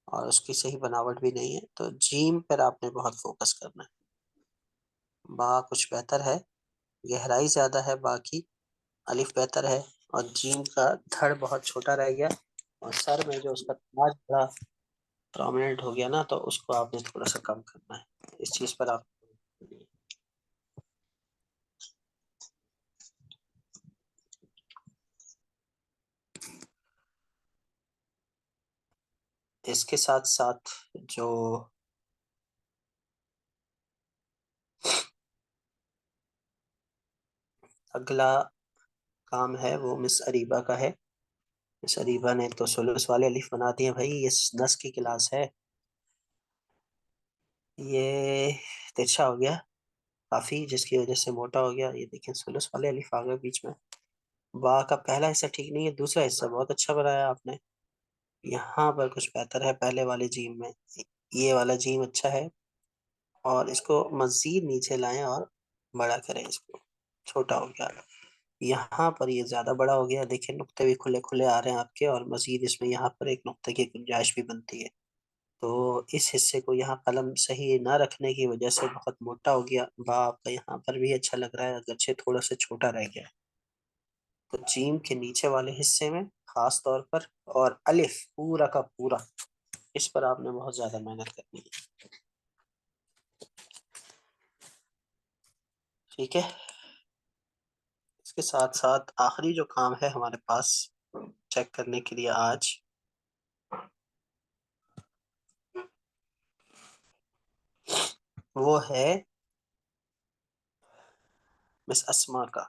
और उसकी सही बनावट भी नहीं है। तो जीम पर आपने बहुत फोकस करना है। बा कुछ बेहतर है, गहराई ज्यादा है बा की, अलिफ बेहतर है, और जीम का धड़ बहुत छोटा रह गया, और सर में जो उसका ताज बड़ा प्रोमिनेंट हो गया ना, तो उसको आपने थोड़ा सा कम करना है। इस चीज पर आप इसके साथ साथ जो अगला काम है वो मिस अरीबा का है। मिस अरीबा ने तो सुलूस वाले अलिफ बना दिए भाई, ये 10 की क्लास है। ये तिरछा हो गया काफी, जिसकी वजह से मोटा हो गया। ये देखिए सुलूस वाले अलिफ आ गए बीच में। बा का पहला हिस्सा ठीक नहीं है, दूसरा हिस्सा बहुत अच्छा बनाया आपने। यहाँ पर कुछ बेहतर है पहले वाले जीम में, ये वाला जीम अच्छा है। और इसको मजीद नीचे लाएं और बड़ा करें इसको, छोटा हो गया। यहाँ पर ये ज्यादा बड़ा हो गया, देखिए नुक्ते भी खुले खुले आ रहे हैं आपके, और मजीद इसमें यहाँ पर एक नुक्ते की गुंजाइश भी बनती है। तो इस हिस्से को यहाँ कलम सही ना रखने की वजह से बहुत मोटा हो गया। बा आपका यहाँ पर भी अच्छा लग रहा है, अगरचे थोड़ा सा छोटा रह गया है। तो जीम के नीचे वाले हिस्से में खास तौर पर, और अलिफ पूरा का पूरा, इस पर आपने बहुत ज्यादा मेहनत करनी है। ठीक है। इसके साथ साथ आखिरी जो काम है हमारे पास चेक करने के लिए आज, वो है मिस अस्मा का।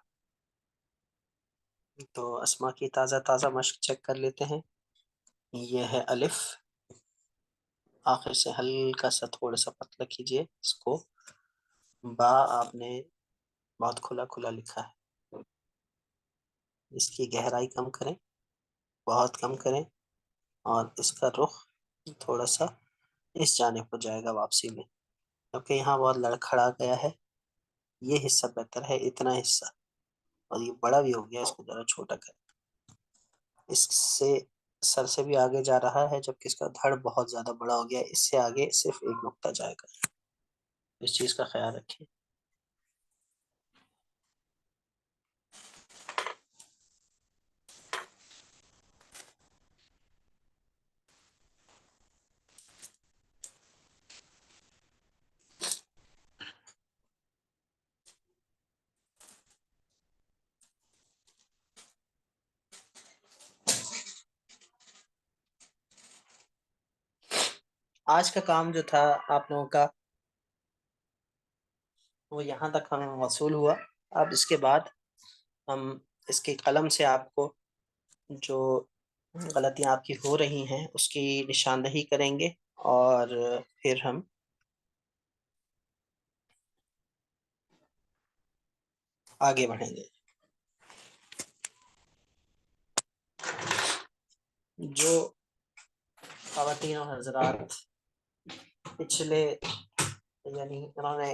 तो अस्मा की ताज़ा ताज़ा मश्क चेक कर लेते हैं। ये है अलिफ, आखिर से हल्का सा थोड़ा सा पतला कीजिए इसको। बा आपने बहुत खुला खुला लिखा है, इसकी गहराई कम करें, बहुत कम करें, और इसका रुख थोड़ा सा इस जाने को जाएगा वापसी में, क्योंकि यहाँ बहुत लड़खड़ा गया है। ये हिस्सा बेहतर है, इतना हिस्सा, और ये बड़ा भी हो गया, इसको जरा छोटा कर। इससे सर से भी आगे जा रहा है, जबकि इसका धड़ बहुत ज्यादा बड़ा हो गया है। इससे आगे सिर्फ एक नुक्ता जाएगा। इस चीज का ख्याल रखें। आज का काम जो था आप लोगों का, वो यहाँ तक हमें वसूल हुआ। अब इसके बाद हम इसके कलम से आपको जो गलतियां आपकी हो रही हैं उसकी निशानदही करेंगे, और फिर हम आगे बढ़ेंगे। जो ख़वातीन और हज़रात पिछले, यानी उन्होंने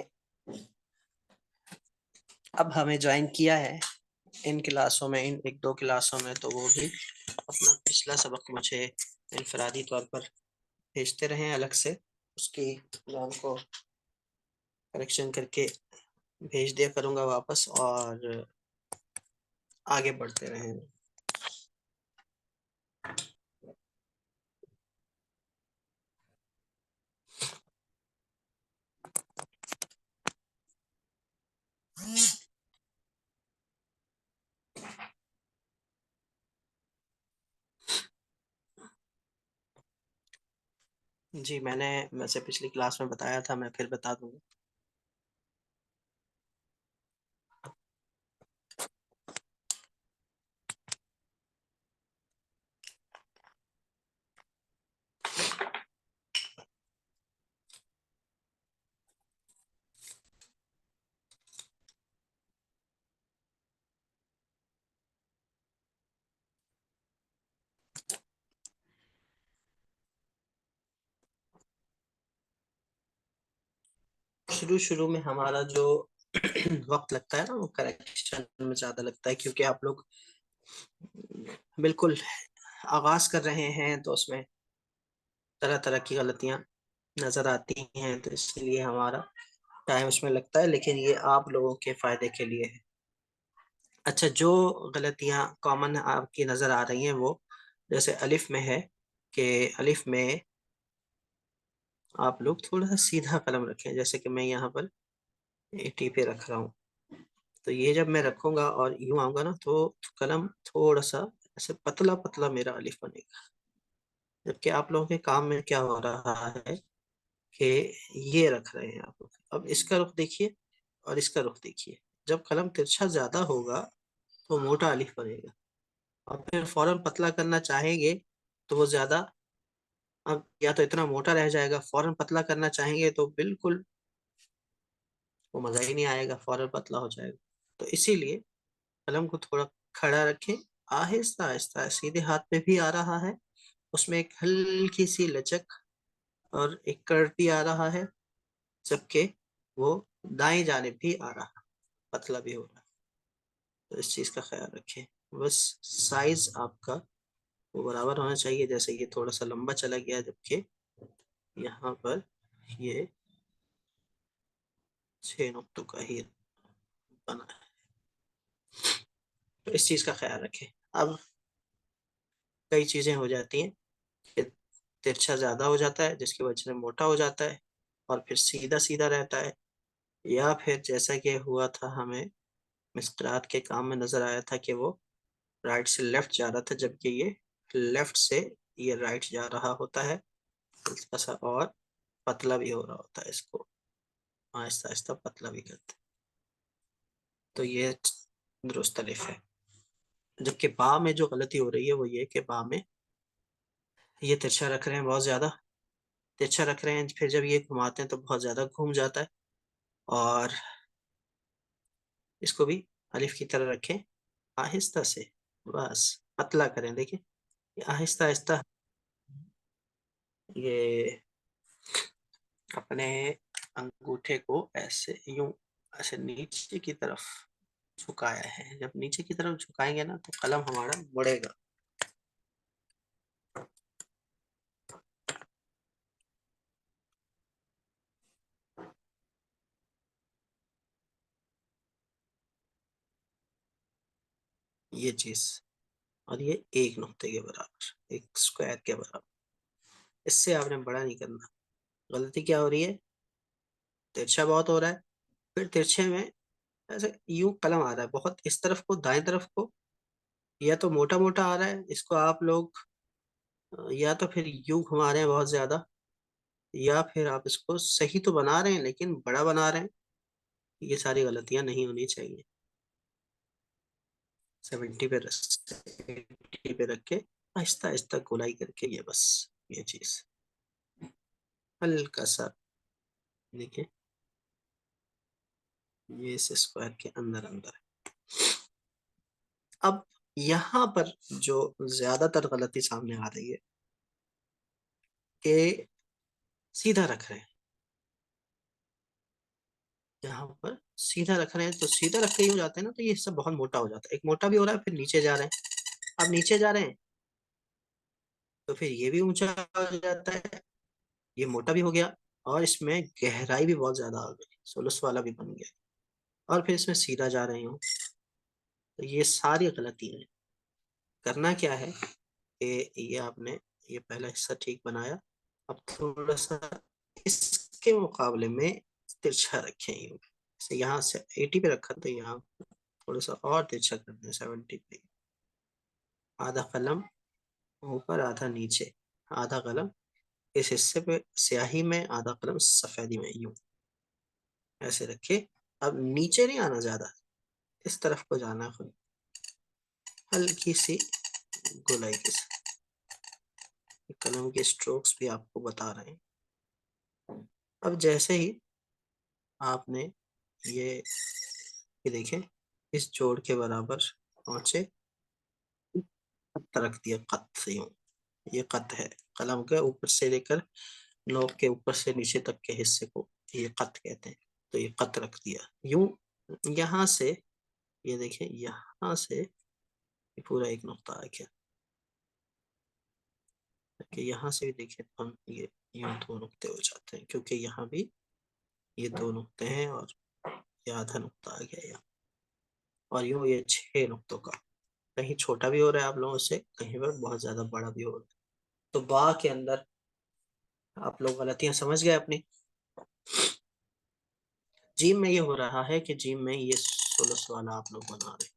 अब हमें ज्वाइन किया है इन क्लासों में, इन एक दो क्लासों में, तो वो भी अपना पिछला सबक मुझे इनफरादी तौर पर भेजते रहें अलग से। उसकी मैं उनको करेक्शन करके भेज दिया करूँगा वापस, और आगे बढ़ते रहें। जी, मैंने वैसे पिछली क्लास में बताया था, मैं फिर बता दूंगा। शुरू में हमारा जो वक्त लगता है ना, वो करेक्शन में ज़्यादा लगता है, क्योंकि आप लोग बिल्कुल आगाज कर रहे हैं, तो उसमें तरह तरह की गलतियां नज़र आती हैं, तो इसलिए हमारा टाइम उसमें लगता है, लेकिन ये आप लोगों के फ़ायदे के लिए है। अच्छा, जो गलतियां कॉमन आपकी नज़र आ रही हैं, वो जैसे अलिफ में है कि अलिफ में आप लोग थोड़ा सा सीधा कलम रखें, जैसे कि मैं यहाँ पर टी पे रख रहा हूँ। तो ये जब मैं रखूंगा और यूं आऊंगा ना, तो कलम थोड़ा सा ऐसे पतला पतला मेरा अलिफ बनेगा। जबकि आप लोगों के काम में क्या हो रहा है कि ये रख रहे हैं आप लोग। अब इसका रुख देखिए और इसका रुख देखिए। जब कलम तिरछा ज्यादा होगा तो मोटा अलिफ बनेगा, और फिर फौरन पतला करना चाहेंगे तो वो ज्यादा, अब या तो इतना मोटा रह जाएगा, फौरन पतला करना चाहेंगे तो बिल्कुल वो मजा ही नहीं आएगा, फौरन पतला हो जाएगा। तो इसीलिए कलम को थोड़ा खड़ा रखें, आहिस्ता आहिस्ता, सीधे हाथ पे भी आ रहा है, उसमें एक हल्की सी लचक और एक कर्व भी आ रहा है, जबकि वो दाएं जानिब भी आ रहा है, पतला भी हो रहा है। तो इस चीज़ का ख्याल रखें। बस साइज आपका वो बराबर होना चाहिए। जैसे ये थोड़ा सा लंबा चला गया, जबकि यहाँ पर ये 6 नुक्तों का ही बना है। तो इस चीज़ का ख्याल रखें। अब कई चीज़ें हो जाती हैं कि तिरछा ज़्यादा हो जाता है, जिसकी वजह से मोटा हो जाता है, और फिर सीधा सीधा रहता है, या फिर जैसा कि हुआ था, हमें मिस्करात के काम में नज़र आया था कि वो राइट से लेफ्ट जा रहा था, जबकि ये लेफ्ट से ये राइट जा रहा होता है, हल्का सा, और पतला भी हो रहा होता है। इसको आहिस्ता आहिस्ता पतला भी करते हैं। तो ये दुरुस्त अलिफ है। जबकि बा में जो गलती हो रही है वो ये कि बा में ये तिरछा रख रहे हैं, बहुत ज्यादा तिरछा रख रहे हैं, फिर जब ये घुमाते हैं तो बहुत ज्यादा घूम जाता है। और इसको भी अलिफ की तरह रखें, आहिस्ता से, बस पतला करें। देखिए, आहिस्ता आहिस्ता ये अपने अंगूठे को ऐसे यूं ऐसे नीचे की तरफ झुकाया है। जब नीचे की तरफ झुकाएंगे ना तो कलम हमारा मुड़ेगा। ये चीज, और ये एक नुक्ते के बराबर, एक स्क्वायर के बराबर। इससे आपने बड़ा नहीं करना। गलती क्या हो रही है, तिरछा बहुत हो रहा है। फिर तिरछे में ऐसे यूं कलम आ रहा है बहुत, इस तरफ को दाएं तरफ को, या तो मोटा मोटा आ रहा है, इसको आप लोग या तो फिर यूं घुमा रहे हैं बहुत ज्यादा, या फिर आप इसको सही तो बना रहे हैं लेकिन बड़ा बना रहे हैं। ये सारी गलतियां नहीं होनी चाहिए। 70 पे 80 पे रख के आहिस्ता आहिस्ता गोलाई करके, ये बस ये चीज हल्का सा देखिए, ये इस स्क्वायर के अंदर अंदर है। अब यहाँ पर जो ज्यादातर गलती सामने आ रही है कि सीधा रख रहे हैं, यहाँ पर सीधा रख रहे हैं, तो सीधा रख के ही हो जाते हैं ना, तो ये सब बहुत मोटा हो जाता है। एक मोटा भी हो रहा है, फिर नीचे जा रहे हैं। अब नीचे जा रहे हैं तो फिर ये भी ऊंचा हो जाता है, ये मोटा भी हो गया, और इसमें गहराई भी बहुत ज्यादा आ गई, सोलस वाला भी बन गया। और फिर इसमें सीधा जा रहे हो, तो ये सारी गलती है। करना क्या है कि ये आपने ये पहला हिस्सा ठीक बनाया, अब थोड़ा सा इसके मुकाबले में तिरछा रखें यूं। जैसे यहाँ से 80 पे रखा तो यहाँ थोड़ा सा और तिरछा कर दें 70 पे। आधा कलम ऊपर आधा नीचे, आधा कलम इस हिस्से पे स्याही में, आधा कलम सफेदी में, यूं ऐसे रखे। अब नीचे नहीं आना ज्यादा, इस तरफ को जाना खुद, हल्की सी गोलाई के साथ। कलम के स्ट्रोक्स भी आपको बता रहे हैं। अब जैसे ही आपने ये देखें, इस जोड़ के बराबर पहुंचे, कत रख दिया, कत से यूं। ये कत है, कलम के ऊपर से लेकर नोक के ऊपर से नीचे तक के हिस्से को ये कत कहते हैं। तो ये कत रख दिया यूं। यहाँ से ये देखें, यहाँ से ये पूरा एक नुक्ता आ गया, कि यहाँ से भी देखें तो हम ये यूं दो नुक्ते हो जाते हैं, क्योंकि यहाँ भी ये दो नुक्ते हैं और ये आधा नुक्ता आ गया यहाँ। और यूं ये 6 नुक्तों का, कहीं छोटा भी हो रहा है आप लोगों से, कहीं पर बहुत ज्यादा बड़ा भी हो रहा है। तो बा के अंदर आप लोग गलतियां समझ गए अपनी। जीम में ये हो रहा है कि जीम में ये सोलस वाला आप लोग बना रहे हैं,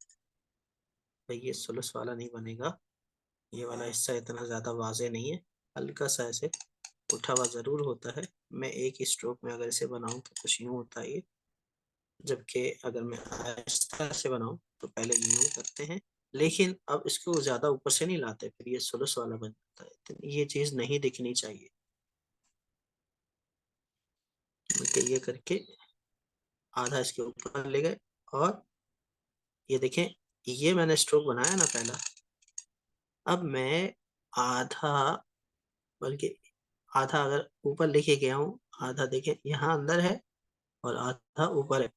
भाई ये सोलस वाला नहीं बनेगा। ये वाला हिस्सा इतना ज्यादा वाजे नहीं है, हल्का सा ऐसे उठा हुआ जरूर होता है। मैं एक ही स्ट्रोक में अगर इसे बनाऊं तो कुछ यूं होता है ये, जबकि अगर मैं आहिस्ता से बनाऊं तो पहले यूं करते हैं। लेकिन अब इसको ज्यादा ऊपर से नहीं लाते, फिर ये सोलस वाला बन जाता है। तो ये चीज नहीं दिखनी चाहिए। तो ये करके आधा इसके ऊपर ले गए, और ये देखें, ये मैंने स्ट्रोक बनाया ना पहला। अब मैं आधा, बल्कि आधा अगर ऊपर लेके गया हूँ, आधा देखें यहाँ अंदर है और आधा ऊपर है।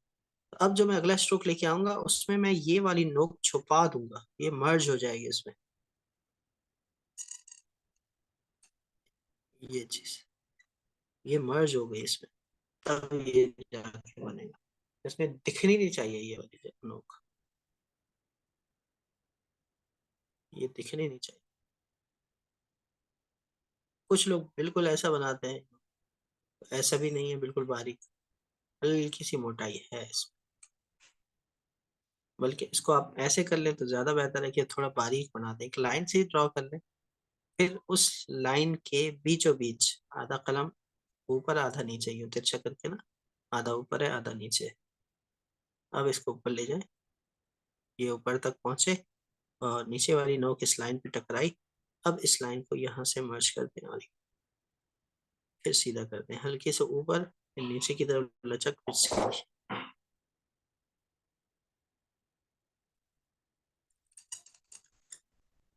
अब जो मैं अगला स्ट्रोक लेके आऊंगा उसमें मैं ये वाली नोक छुपा दूंगा, ये मर्ज हो जाएगी इसमें, ये चीज ये मर्ज हो गई इसमें। तब ये जाके बनेगा। इसमें दिखनी नहीं चाहिए ये वाली नोक, ये दिखनी नहीं चाहिए। कुछ लोग बिल्कुल ऐसा बनाते हैं, ऐसा भी नहीं है बिल्कुल बारीक, हल्की सी मोटाई है इसमें। बल्कि इसको आप ऐसे कर लें तो ज्यादा बेहतर है कि थोड़ा बारीक बना दें, एक लाइन से ही ड्रॉ कर लें। फिर उस लाइन के बीचों बीच आधा कलम ऊपर आधा नीचे, यूं तिरछा करके ना, आधा ऊपर है आधा नीचे है। अब इसको ऊपर ले जाएं, ये ऊपर तक पहुंचे और नीचे वाली नोक इस लाइन पे टकराई। अब इस लाइन को यहाँ से मर्ज कर दें और फिर सीधा कर दें, हल्के से ऊपर फिर नीचे की तरफ लचक, फिर सीधी।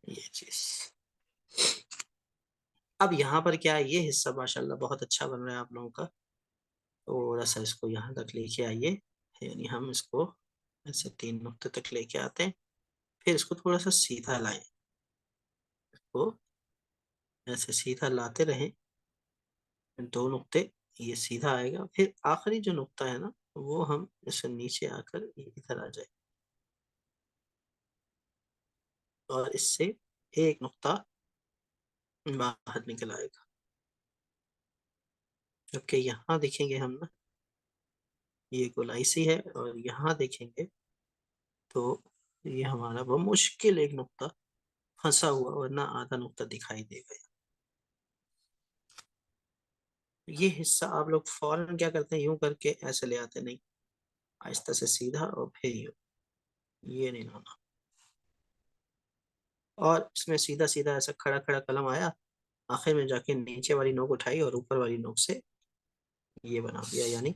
ये चीज। अब यहाँ पर क्या है, ये हिस्सा माशाल्लाह बहुत अच्छा बन रहा है आप लोगों का। थोड़ा सा इसको यहाँ तक लेके आइए, यानी हम इसको ऐसे 3 नुक्ते तक लेके आते हैं, फिर इसको थोड़ा सा सीधा लाएं, इसको ऐसे सीधा लाते रहें, 2 नुक्ते ये सीधा आएगा, फिर आखिरी जो नुक्ता है ना वो हम इससे नीचे आकर ये इधर आ जाए और इससे एक नुक्ता बाहर निकल आएगा। जबकि यहाँ देखेंगे हम ना, ये गोलाई सी है, और यहाँ देखेंगे तो ये हमारा वो मुश्किल एक नुक्ता फंसा हुआ, वरना आधा नुक्ता दिखाई देगा। ये हिस्सा आप लोग फौरन क्या करते हैं, यूं करके ऐसे ले आते, नहीं, आहिस्ता से सीधा और फिर यूं, ये नहीं लाना। और इसमें सीधा सीधा ऐसा खड़ा खड़ा कलम आया, आखिर में जाके नीचे वाली नोक उठाई और ऊपर वाली नोक से ये बना दिया, यानी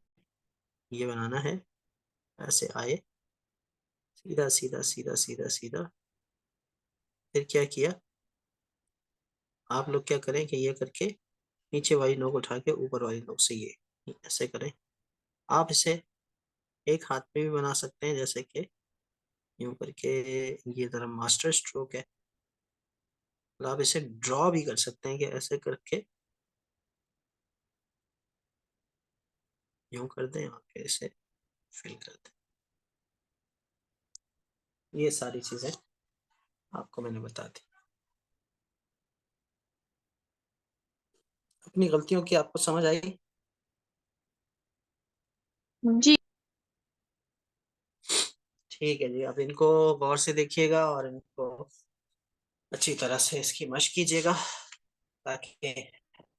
ये बनाना है, ऐसे आए, सीधा सीधा सीधा सीधा सीधा। फिर क्या किया, आप लोग क्या करें कि ये करके नीचे वाली नोक उठा के ऊपर वाली नोक से ये ऐसे करें। आप इसे एक हाथ में भी बना सकते हैं, जैसे कि यूं करके, ये जरा मास्टर स्ट्रोक है। और आप इसे ड्रॉ भी कर सकते हैं कि ऐसे करके यूं कर दें और फिर इसे फिल कर दें। ये सारी चीजें आपको मैंने बता दी। अपनी गलतियों की आपको समझ आई? जी। ठीक है जी, अब इनको गौर से देखिएगा और इनको अच्छी तरह से इसकी मशक कीजिएगा, ताकि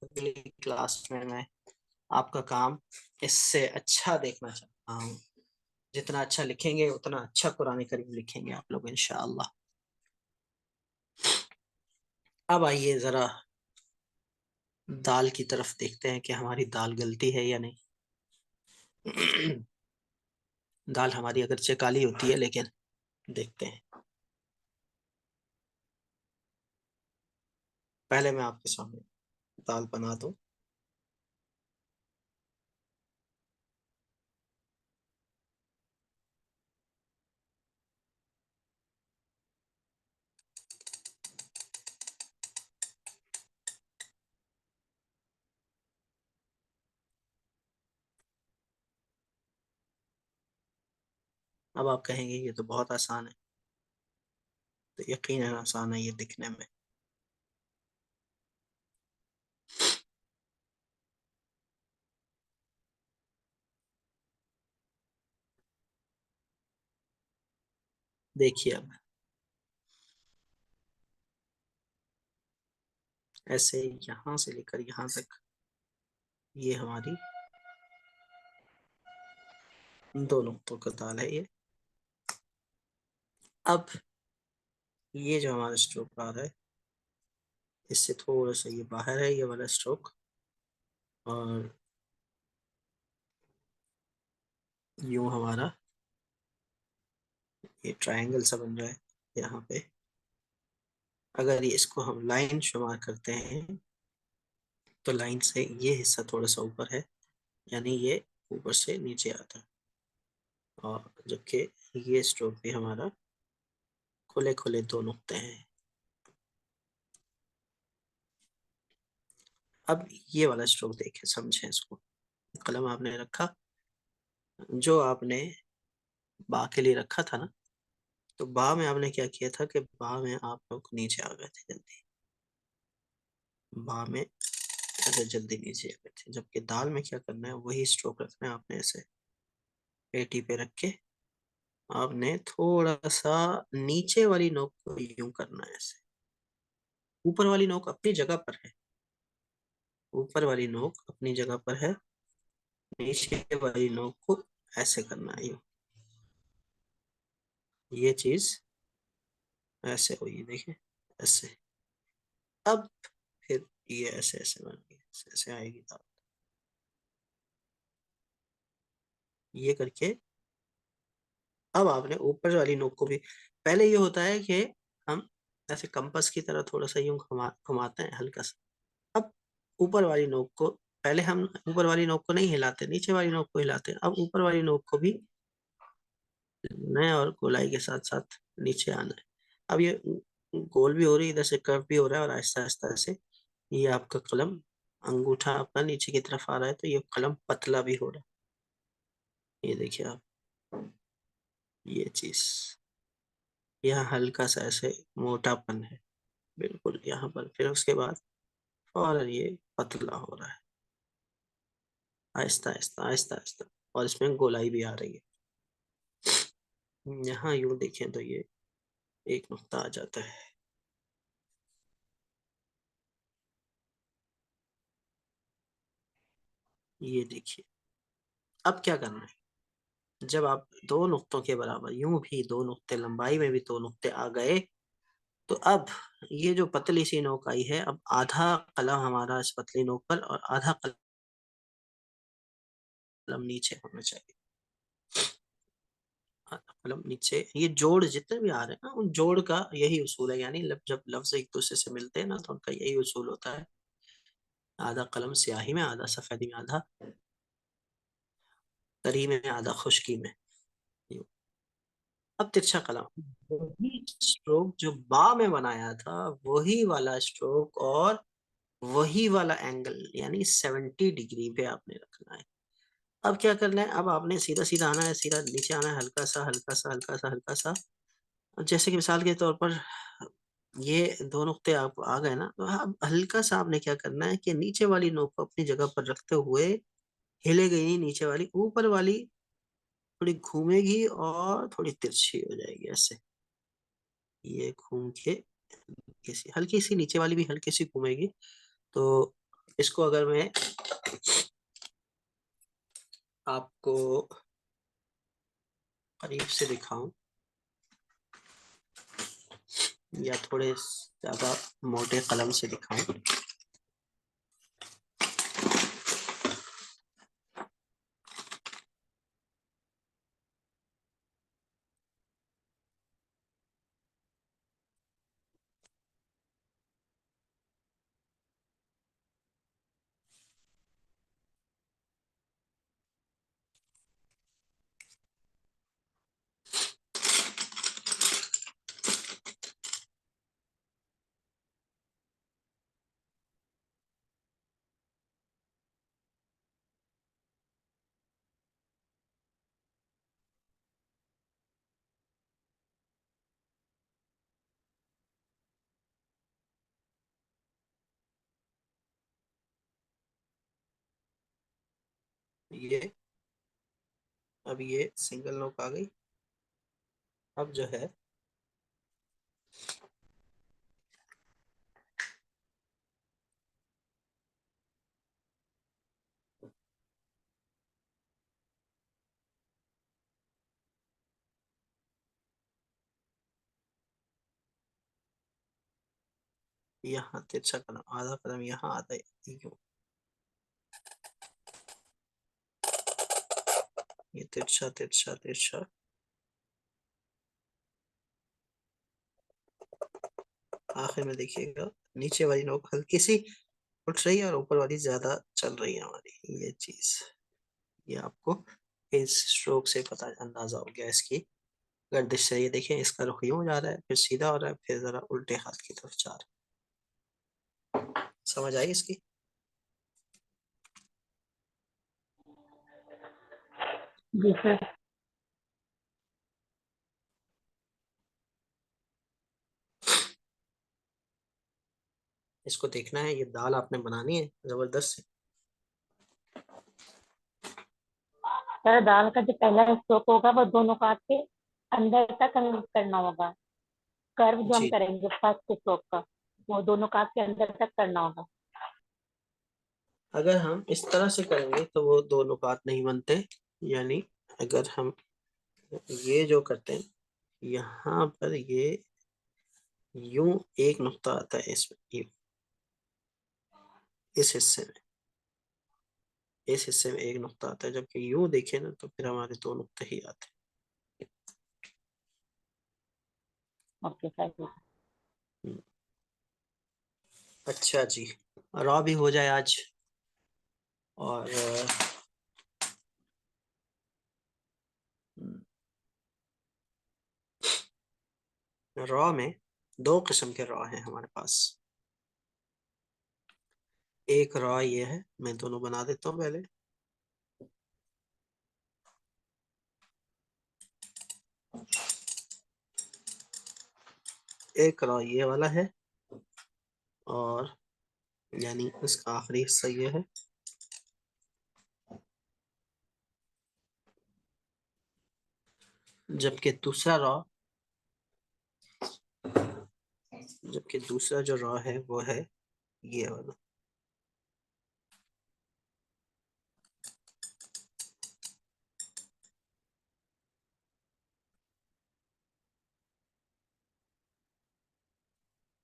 अगली क्लास में मैं आपका काम इससे अच्छा देखना चाहता हूँ। जितना अच्छा लिखेंगे उतना अच्छा कुरान करीम लिखेंगे आप लोग इंशाअल्लाह। अब आइए जरा दाल की तरफ देखते हैं कि हमारी दाल गलती है या नहीं। दाल हमारी अगरचे काली होती है, लेकिन देखते हैं। पहले मैं आपके सामने दाल बना दूं। अब आप कहेंगे ये तो बहुत आसान है, तो यकीनन आसान है ये दिखने में। देखिए अब ऐसे यहाँ से लेकर यहाँ तक ये हमारी 2 नुक्तों का दाल है ये। अब ये जो हमारा स्ट्रोक आ रहा है, इससे थोड़ा सा ये बाहर है ये वाला स्ट्रोक, और यूं हमारा ये ट्रायंगल सा बन रहा है यहाँ पे। अगर ये इसको हम लाइन शुमार करते हैं तो लाइन से ये हिस्सा थोड़ा सा ऊपर है, यानी ये ऊपर से नीचे आता है, और जबकि ये स्ट्रोक भी हमारा खुले खुले 2 नुक्ते हैं। अब ये वाला स्ट्रोक देखें, समझें इसको। कलम आपने रखा, जो आपने बा के लिए रखा था ना, तो बा में आपने क्या किया था कि बा में आप लोग नीचे आ गए थे जल्दी, बा में ऐसे जल्दी नीचे आ गए थे। जबकि दाल में क्या करना है, वही स्ट्रोक रखना है आपने, ऐसे पेटी पे रख के आपने थोड़ा सा नीचे वाली नोक को यूं करना है ऐसे। ऊपर वाली नोक अपनी जगह पर है, ऊपर वाली नोक अपनी जगह पर है, नीचे वाली नोक को ऐसे करना है यूं। ये चीज ऐसे हुई, देखिए ऐसे। अब फिर ये ऐसे ऐसे बन गई, ऐसे ऐसे आएगी दाल। ये करके अब आपने ऊपर वाली नोक को भी, पहले ये होता है कि हम ऐसे कंपास की तरह थोड़ा सा यूं घुमाते हैं हल्का सा। अब ऊपर वाली नोक को, पहले हम ऊपर वाली नोक को नहीं हिलाते, नीचे वाली नोक को हिलाते हैं। अब ऊपर वाली नोक को भी हिलाना है और गोलाई के साथ साथ नीचे आना है। अब ये गोल भी हो रही है, इधर से कर्व भी हो रहा है, और आहिस्ता आहिस्ता से ये आपका कलम, अंगूठा आपका नीचे की तरफ आ रहा है, तो ये कलम पतला भी हो रहा है। ये देखिए आप, ये चीज यहाँ हल्का सा ऐसे मोटापन है बिल्कुल यहाँ पर, फिर उसके बाद और ये पतला हो रहा है आहिस्ता आहिस्ता आहिस्ता आहिस्ता, और इसमें गोलाई भी आ रही है। यहाँ यूं देखें तो ये एक नुक्ता आ जाता है। ये देखिए, अब क्या करना है, जब आप दो नुक्तों के बराबर, यूं भी दो नुक्ते, लंबाई में भी दो नुक्ते आ गए, तो अब ये जो पतली सी नोक आई है, अब आधा कलम हमारा इस पतली नोक पर और आधा कलम नीचे होना चाहिए। आधा कलम नीचे, ये जोड़ जितने भी आ रहे हैं ना, उन जोड़ का यही उसूल है, यानी जब लफ्ज एक दूसरे से मिलते हैं ना, तो उनका यही उसूल होता है, आधा कलम स्याही में, आधा सफेदी में, आधा तरी में, आधा खुश्की में। अब तिरछा कलम, वही स्ट्रोक जो बा में बनाया था, वही वाला स्ट्रोक और वही वाला एंगल, यानी 70 डिग्री पे आपने रखना है। अब क्या करना है, अब आपने सीधा सीधा आना है, सीधा नीचे आना है, हल्का सा हल्का सा हल्का सा हल्का सा। जैसे कि मिसाल के तौर पर ये दो नुक्ते आप आ गए ना, तो अब हल्का सा आपने क्या करना है कि नीचे वाली नोक को अपनी जगह पर रखते हुए, हिलेगी नहीं नीचे वाली, ऊपर वाली थोड़ी घूमेगी और थोड़ी तिरछी हो जाएगी ऐसे। ये घूम के हल्की सी नीचे वाली भी हल्की सी घूमेगी। तो इसको अगर मैं आपको करीब से दिखाऊं या थोड़े ज्यादा मोटे कलम से दिखाऊं, ये अब ये सिंगल नोक आ गई। अब जो है यहाँ तिरछा कलम, आधा कलम यहाँ, आधा यूं, ये तिरछा तिरछा तिरछा, आखिर में देखिएगा नीचे वाली नोक हल्की सी उठ रही है और ऊपर वाली ज्यादा चल रही है हमारी। ये चीज, ये आपको इस स्ट्रोक से पता अंदाजा हो गया इसकी गर्दिश से। ये देखिए, इसका रुख यूं जा रहा है, फिर सीधा हो रहा है, फिर जरा उल्टे हाथ की तरफ जा रहा है। समझ आई इसकी? जी सर। इसको देखना है, ये दाल आपने बनानी है जबरदस्त से। सर दाल का जो पहला स्ट्रोक होगा वो दोनों काट के अंदर तक करना होगा। कर्व जो हम जी, करेंगे फर्स्ट स्ट्रोक का, वो दोनों काट के अंदर तक करना होगा। अगर हम इस तरह से करेंगे तो वो दो नुकात नहीं बनते, यानी अगर हम ये जो करते हैं, यहाँ पर ये यूं एक नुक्ता आता है इसमें, यूं इस हिस्से में, इस हिस्से में एक नुक्ता आता है, जबकि यूं देखें ना तो फिर हमारे दो नुक्ते ही आते ओके सर। हैं। अच्छा जी, रॉ भी हो जाए आज। और रॉ में दो किस्म के रॉ हैं हमारे पास। एक रॉ ये है, मैं दोनों बना देता हूँ पहले। एक रॉ ये वाला है, और यानी इसका आखिरी हिस्सा ये है। जबकि दूसरा जो रॉ है वो है ये वाला।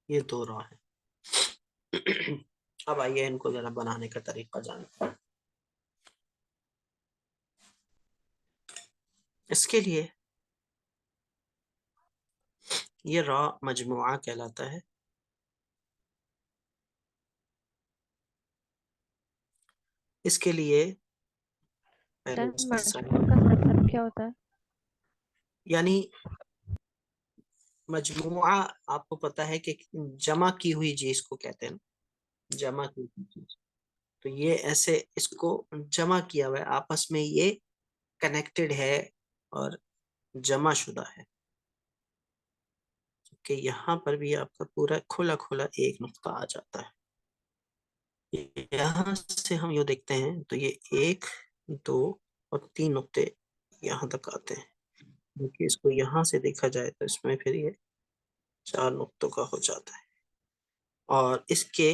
ये दो रॉ है। अब आइए इनको जरा बनाने का तरीका जानते हैं। इसके लिए ये रॉ मजमुआ कहलाता है। इसके लिए पहले सर इसका मजमूआ का मतलब क्या होता है? यानी मजमुआ आपको पता है कि जमा की हुई चीज को कहते हैं, जमा की हुई चीज। तो ये ऐसे इसको जमा किया हुआ है, आपस में ये कनेक्टेड है और जमा शुदा है। कि यहाँ पर भी आपका पूरा खुला खुला एक नुक्ता आ जाता है। यहाँ से हम यो देखते हैं तो ये 1, 2 और 3 नुक्ते यहाँ तक आते हैं। क्योंकि इसको यहाँ से देखा जाए तो इसमें फिर ये 4 नुक्तों का हो जाता है। और इसके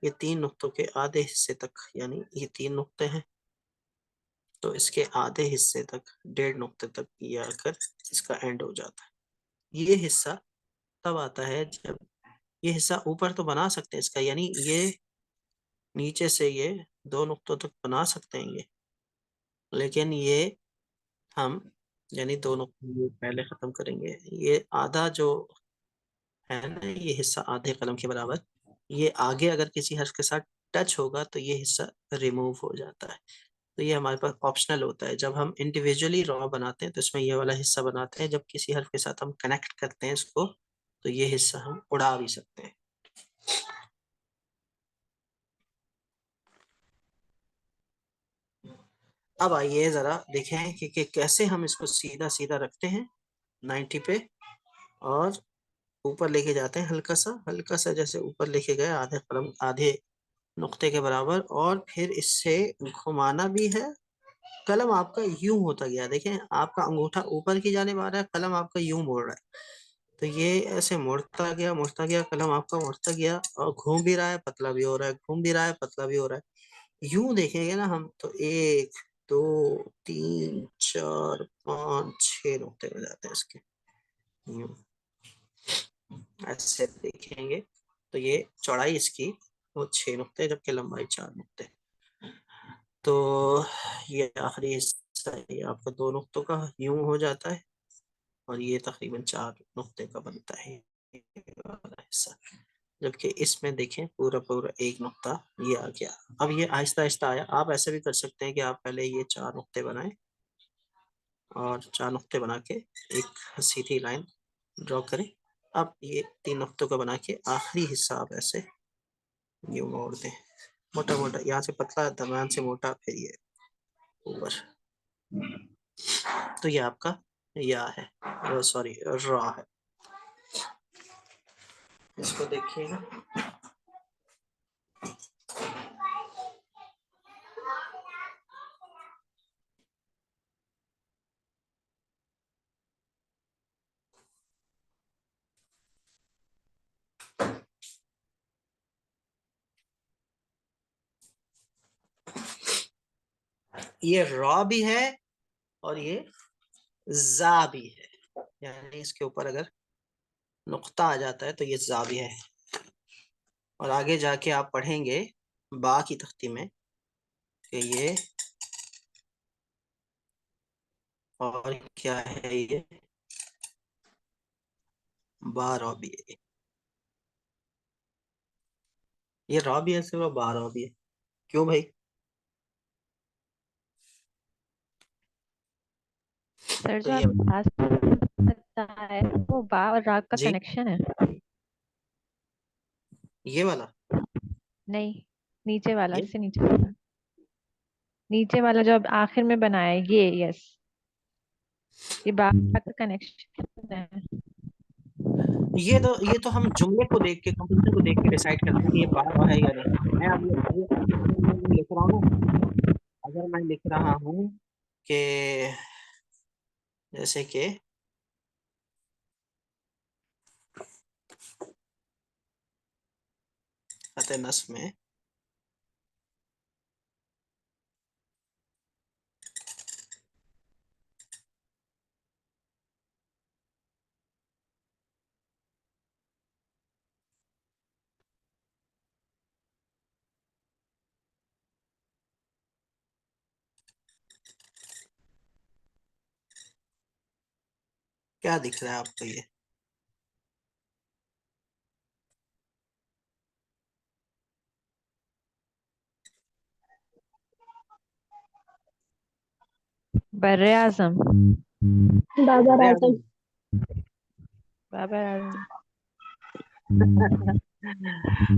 ये 3 नुक्तों के आधे हिस्से तक, यानी ये 3 नुक्ते हैं तो इसके आधे हिस्से तक 1.5 नुक्ते तक ये आकर इसका एंड हो जाता है। ये हिस्सा तब आता है जब ये हिस्सा ऊपर तो बना सकते हैं इसका, यानी ये नीचे से ये 2 नुक्तों तक बना सकते हैं ये, लेकिन ये हम यानी 2 नुक्ते पहले खत्म करेंगे। ये आधा जो है ना, ये हिस्सा आधे कलम के बराबर, ये आगे अगर किसी हर्फ के साथ टच होगा तो ये हिस्सा रिमूव हो जाता है। तो ये हमारे पास ऑप्शनल होता है। जब हम इंडिविजुअली रॉ बनाते हैं तो इसमें ये वाला हिस्सा बनाते हैं, जब किसी हर्फ के साथ हम कनेक्ट करते हैं इसको तो ये हिस्सा हम उड़ा भी सकते हैं। अब आइए जरा देखें कि कैसे हम इसको सीधा सीधा रखते हैं 90 पे और ऊपर लेके जाते हैं हल्का सा जैसे ऊपर लेके गए आधे कलम आधे नुक्ते के बराबर, और फिर इससे घुमाना भी है। कलम आपका यूं होता गया, देखें आपका अंगूठा ऊपर की जाने आ रहा है, कलम आपका यूं मोड़ रहा है। तो ये ऐसे मुड़ता गया कलम आपका मुड़ता गया, और घूम भी रहा है पतला भी हो रहा है, घूम भी रहा है पतला भी हो रहा है। यूं देखेंगे ना हम तो 1, 2, 3, 4, 5, 6 नुक्ते हो जाते हैं इसके। यूं ऐसे देखेंगे तो ये चौड़ाई इसकी वो 6 नुक्ते, जबकि लंबाई 4 नुक्ते। तो ये आखिरी हिस्सा ये आपका 2 नुक्तों का यूं हो जाता है, और ये तकरीबन 4 नुक्ते का बनता है ये वाला हिस्सा। जबकि इसमें देखें पूरा पूरा एक नुक्ता ये आ गया। अब ये आहिस्ता आहिस्ता आया। आप ऐसे भी कर सकते हैं कि आप पहले ये 4 नुक्ते बनाएं और 4 नुक्ते बना के एक सीधी लाइन ड्रॉ करें। अब ये 3 नुक्तों का बना के आखिरी हिस्सा आप ऐसे यूं मोड़ दें, मोटा मोटा, यहाँ से पतला दरम्यान से मोटा, फिर ये ऊपर। तो ये आपका या है, सॉरी रॉ है। इसको देखिएगा। ये रॉ भी है और ये जा भी है, यानी इसके ऊपर अगर नुक्ता आ जाता है तो ये जा भी है। और आगे जाके आप पढ़ेंगे बा की तख्ती में कि ये और क्या है, ये बा रॉ भी है। ये रॉ भी है सिर्फ, बा रॉ भी है। क्यों भाई? सर तो जो ये आप लास्ट बताया वो बा और राग का जी, कनेक्शन है। ये वाला, नहीं, नीचे वाला, ये इससे नीचे वाला, नीचे वाला जो अब आखिर में बनाया है ये, यस, ये बा राग का कनेक्शन है। ये तो हम जुमले को देख के, कंपोजिशन को देख के डिसाइड करते हैं कि ये बा रॉ है या नहीं। मैं अब ये अगर मैं लिख रहा हूँ ना, अगर मैं लिख रहा हूँ कि जैसे कि फतेह नस्र में क्या दिख रहा है आपको? ये बर्रे आजम, बाबर अरे आजम। आजम। बाबर आजम।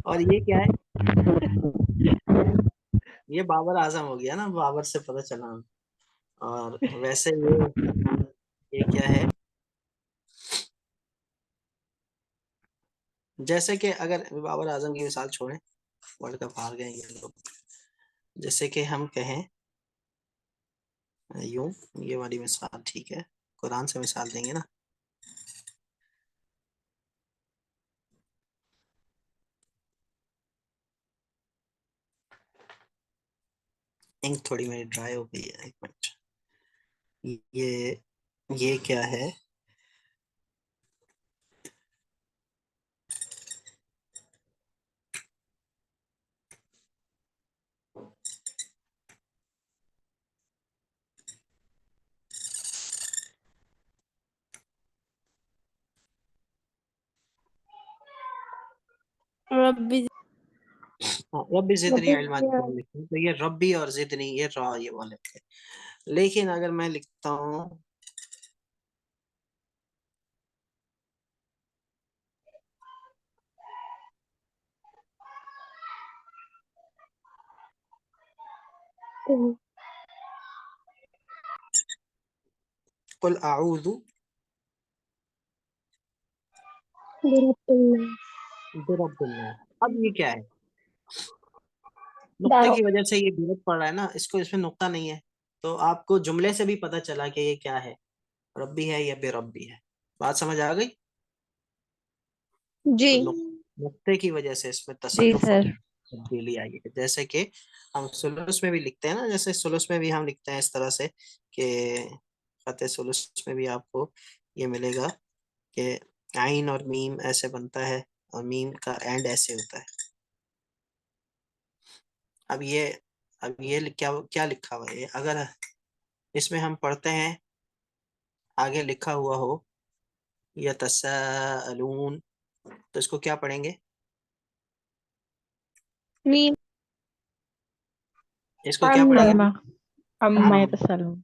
और ये क्या है? ये बाबर आजम हो गया ना, बाबर से पता चला। और वैसे ये क्या है? जैसे कि अगर बाबर आजम की मिसाल छोड़ें, वर्ल्ड कप हार गए ये लोग, जैसे कि हम कहें यूं, ये वाली मिसाल ठीक है, कुरान से मिसाल देंगे ना। इंक थोड़ी मेरी ड्राई हो गई है, एक मिनट। ये क्या है? रब्बी हाँ, रब्बी जिदनी रब्बी इल्मा जैसे हम लिखते हैं, तो ये रब्बी और जिदनी, ये रॉ, ये वाले थे। लेकिन अगर मैं लिखता हूँ कुल आऊज़ु बिरब्बिन नास, अब ये क्या है? नुक्ते की वजह से ये बिरब पड़ रहा है ना, इसको, इसमें नुक्ता नहीं है। तो आपको जुमले से भी पता चला कि ये क्या है, रब्बी है या बेरब्बी है। बात समझ आ गई? जी। तो नुक्ते की वजह से इसमें जी तसर्रुफ और सर। तब्दीली आई है। जैसे कि हम सुलूस में भी लिखते हैं ना, जैसे सुलूस में भी हम लिखते हैं इस तरह से कि फतेह सुलूस में भी आपको ये मिलेगा कि आइन और मीम ऐसे बनता है, और मीम का एंड ऐसे होता है। अब ये क्या क्या लिखा हुआ है? अगर इसमें हम पढ़ते हैं, आगे लिखा हुआ हो यतसाअलून, तो इसको क्या पढ़ेंगे? मीम। इसको क्या अम्मा। पढ़ेंगे? अम्मा। अम्मा अम। यतसल्लून।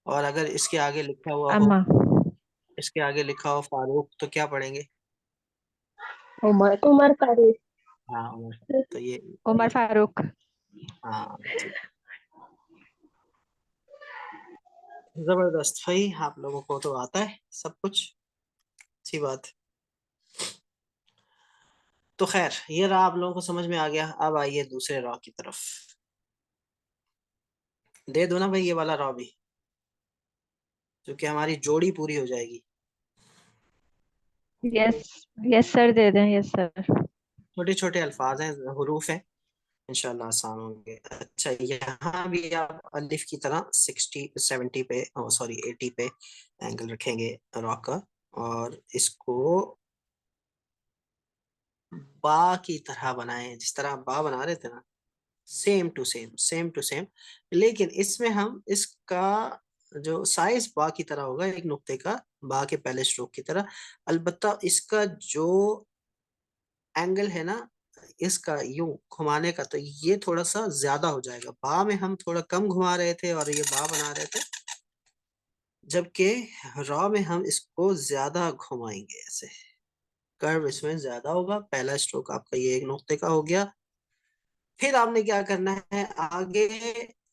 और अगर इसके आगे लिखा हुआ हो, अम्मा। इसके आगे लिखा हो फारूक, तो क्या पढ़ेंगे? उमर। उमर फारूक। हाँ, उमर। तो उमर ये फारूक। हाँ, ठीक। जबरदस्त भाई, आप लोगों को तो आता है सब कुछ, अच्छी बात। तो खैर, ये रहा, आप लोगों को समझ में आ गया। अब आइए दूसरे रॉ की तरफ। दे दो ना भाई ये वाला रॉ भी, जो कि हमारी जोड़ी पूरी हो जाएगी। यस, यस सर, दे दें, यस सर। छोटे छोटे अल्फाज हैं, हरूफ हैं, इंशाल्लाह आसान होंगे। अच्छा, यहाँ भी आप अलिफ की तरह 60 70 पे, सॉरी 80 पे एंगल रखेंगे रॉ का, और इसको बा की तरह बनाएं, जिस तरह आप बा बना रहे थे ना, same to same, same to same. लेकिन इसमें हम इसका जो साइज बा की तरह होगा, एक नुक्ते का, बा के पहले स्ट्रोक की तरह। अलबत्ता इसका जो एंगल है ना, इसका यूं घुमाने का, तो ये थोड़ा सा ज्यादा हो जाएगा। बा में हम थोड़ा कम घुमा रहे थे और ये बा बना रहे थे, जबकि रॉ में हम इसको ज्यादा घुमाएंगे। ऐसे कर्व इसमें ज्यादा होगा। पहला स्ट्रोक आपका ये एक नुक्ते का हो गया। फिर आपने क्या करना है आगे,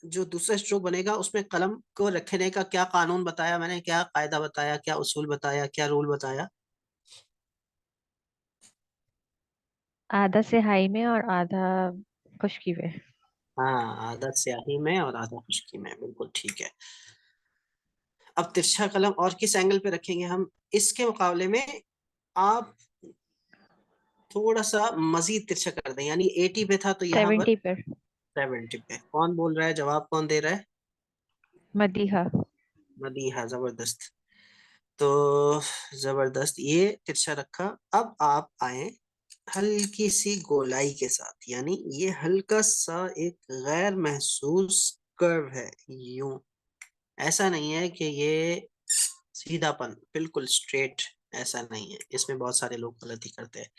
जो दूसरा स्ट्रोक बनेगा उसमें कलम को रखने का क्या कानून बताया मैंने, क्या कायदा बताया, क्या उसूल बताया, क्या रूल बताया? आधा स्याही में और आधा खुश्की में। हाँ, आधा स्याही में और आधा खुश्की में, बिल्कुल ठीक है। अब तिरछा कलम और किस एंगल पे रखेंगे हम? इसके मुकाबले में आप थोड़ा सा मजीद तिरछा कर दें, यानी 80 पे था तो यहाँ पर 70 पर। 70 पे। कौन बोल रहा है, जवाब कौन दे रहा है? मदीहा। मदीहा, जबरदस्त। तो जबरदस्त, ये तिरछा रखा। अब आप आए हल्की सी गोलाई के साथ, यानी ये हल्का सा एक गैर महसूस कर्व है। यूं, ऐसा नहीं है कि ये सीधापन बिल्कुल स्ट्रेट, ऐसा नहीं है। इसमें बहुत सारे लोग गलती करते हैं।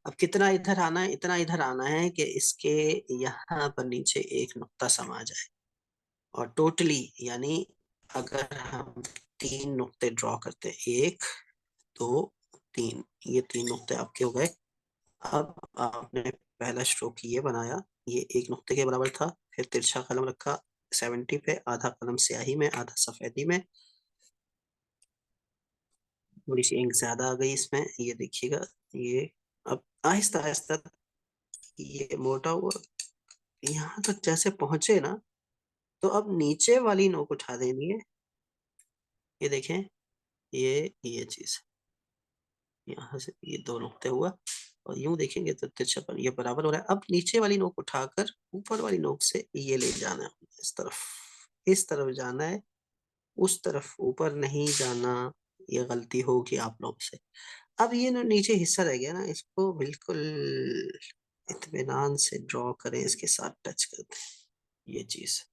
अब कितना इधर आना है? इतना इधर आना है कि इसके यहाँ पर नीचे एक नुक्ता समा जाए। और टोटली यानी अगर हम 3 नुक्ते ड्रॉ करते हैं, 1 2 3, ये 3 नुक्ते आपके हो गए। अब आपने पहला स्ट्रोक ये बनाया, ये एक नुक्ते के बराबर था। फिर तिरछा कलम रखा 70 पे, आधा कलम स्याही में आधा सफेदी में। थोड़ी सी इंक ज्यादा आ गई इसमें, ये देखिएगा। ये अब आहिस्ता आहिस्ता ये मोटा हुआ, यहाँ तक जैसे पहुंचे ना, तो अब नीचे वाली नोक उठा देनी है। ये देखें, ये चीज यहाँ से ये 2 नुक्ते हुआ, और यूं देखेंगे तो तिरछापन ये बराबर हो रहा है। अब नीचे वाली नोक उठाकर ऊपर वाली नोक से ये ले जाना है इस तरफ, इस तरफ जाना है, उस तरफ ऊपर नहीं जाना। ये गलती होगी आप लोगों से। अब ये जो नीचे हिस्सा रह गया ना, इसको बिल्कुल इत्मीनान से ड्रॉ करें, इसके साथ टच करते हैं ये चीज।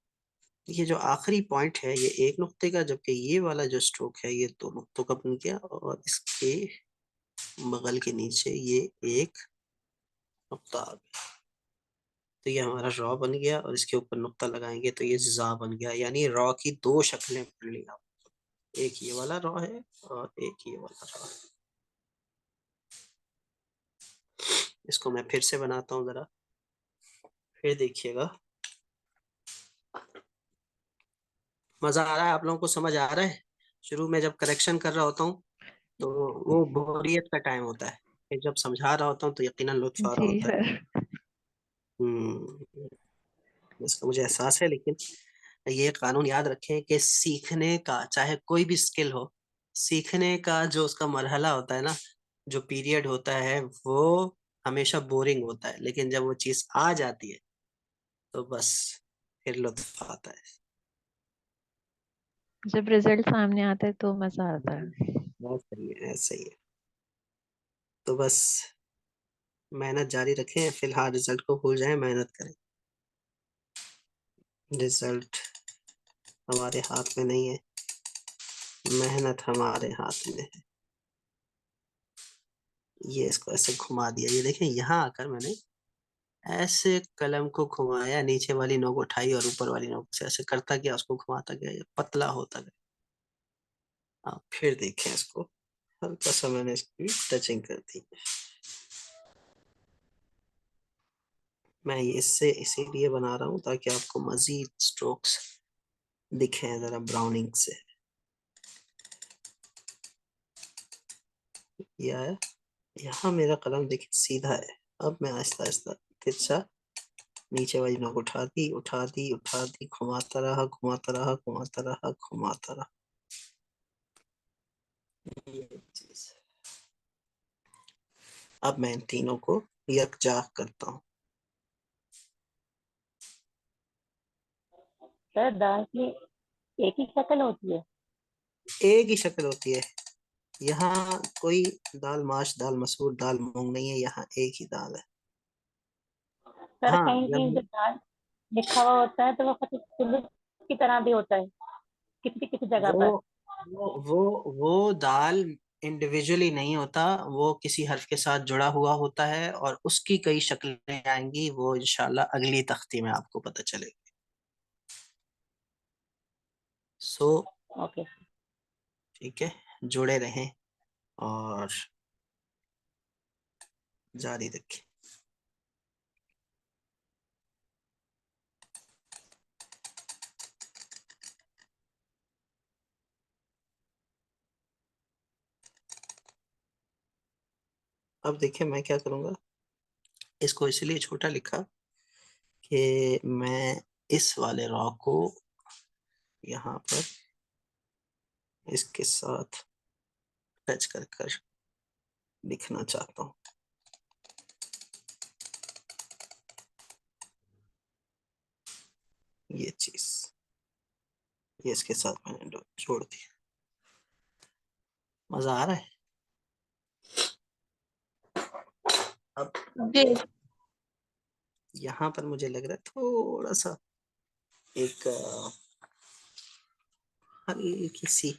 ये जो आखिरी पॉइंट है ये एक नुक्ते का, जबकि ये वाला जो स्ट्रोक है ये 2 नुक्तों का बन गया, और इसके बगल के नीचे ये एक नुक्ता आ गया। तो ये हमारा रॉ बन गया, और इसके ऊपर नुक्ता लगाएंगे तो ये जा बन गया। यानी रॉ की 2 शक्लें पढ़ ली आप। एक ये वाला रॉ है और एक ये वाला रॉ है। इसको मैं फिर से बनाता हूँ जरा, फिर देखिएगा। मजा आ रहा है आप लोगों को? समझ आ रहा है? शुरू में जब करेक्शन कर रहा होता हूँ तो वो बोरियत का टाइम होता है, फिर जब समझा रहा होता हूँ तो यकीनन लुत्फ आ रहा जी होता है। सर। इसका मुझे एहसास है। लेकिन ये कानून याद रखें कि सीखने का, चाहे कोई भी स्किल हो, सीखने का जो उसका मरहला होता है ना, जो पीरियड होता है, वो हमेशा बोरिंग होता है। लेकिन जब वो चीज आ जाती है तो बस फिर लुत्फ आता है। जब रिजल्ट सामने आता है तो मजा आता है। बहुत सही है, ऐसे ही है। तो बस मेहनत जारी रखें, फिलहाल रिजल्ट को भूल जाएं, मेहनत करें। रिजल्ट हमारे हाथ में नहीं है, मेहनत हमारे हाथ में है। ये इसको ऐसे घुमा दिया, ये देखें, यहाँ आकर मैंने ऐसे कलम को घुमाया, नीचे वाली नोक उठाई और ऊपर वाली नोक से ऐसे करता गया, उसको घुमाता गया, ये पतला होता गया। आप फिर देखें इसको, हल्का सा मैंने इसकी टचिंग कर दी। मैं ये इससे इसीलिए बना रहा हूँ ताकि आपको मजीद स्ट्रोक्स दिखें जरा ब्राउनिंग से। ये आया, यहाँ मेरा कलम देखिए सीधा है। अब मैं आहिस्ता आहिस्ता तिरछा नीचे वाली नोक उठा दी, उठा दी, उठा दी, घुमाता रहा, घुमाता रहा, घुमाता रहा, घुमाता रहा। ये चीज, अब मैं इन तीनों को यकजा करता हूँ। सर दाल की एक ही शक्ल होती है? एक ही शक्ल होती है। यहाँ कोई दाल माश, दाल मसूर, दाल मूंग नहीं है, यहाँ एक ही दाल है। सर हाँ, कहीं कहीं जो दाल लिखा हुआ होता है तो वो फतुल्लुस की तरह भी होता है किसी किसी जगह वो पर। वो दाल इंडिविजुअली नहीं होता, वो किसी हर्फ के साथ जुड़ा हुआ होता है और उसकी कई शक्लें आएंगी, वो इंशाल्लाह अगली तख्ती में आपको पता चलेगी। So okay. ठीक है, जुड़े रहें और जारी रखें। अब देखिए मैं क्या करूंगा, इसको इसलिए छोटा लिखा कि मैं इस वाले रॉ को यहाँ पर इसके साथ टच कर कर लिखना चाहता हूँ। ये चीज ये इसके साथ मैंने जोड़ दिया। मजा आ रहा है? अब जी। यहाँ पर मुझे लग रहा है थोड़ा सा एक हल्की सी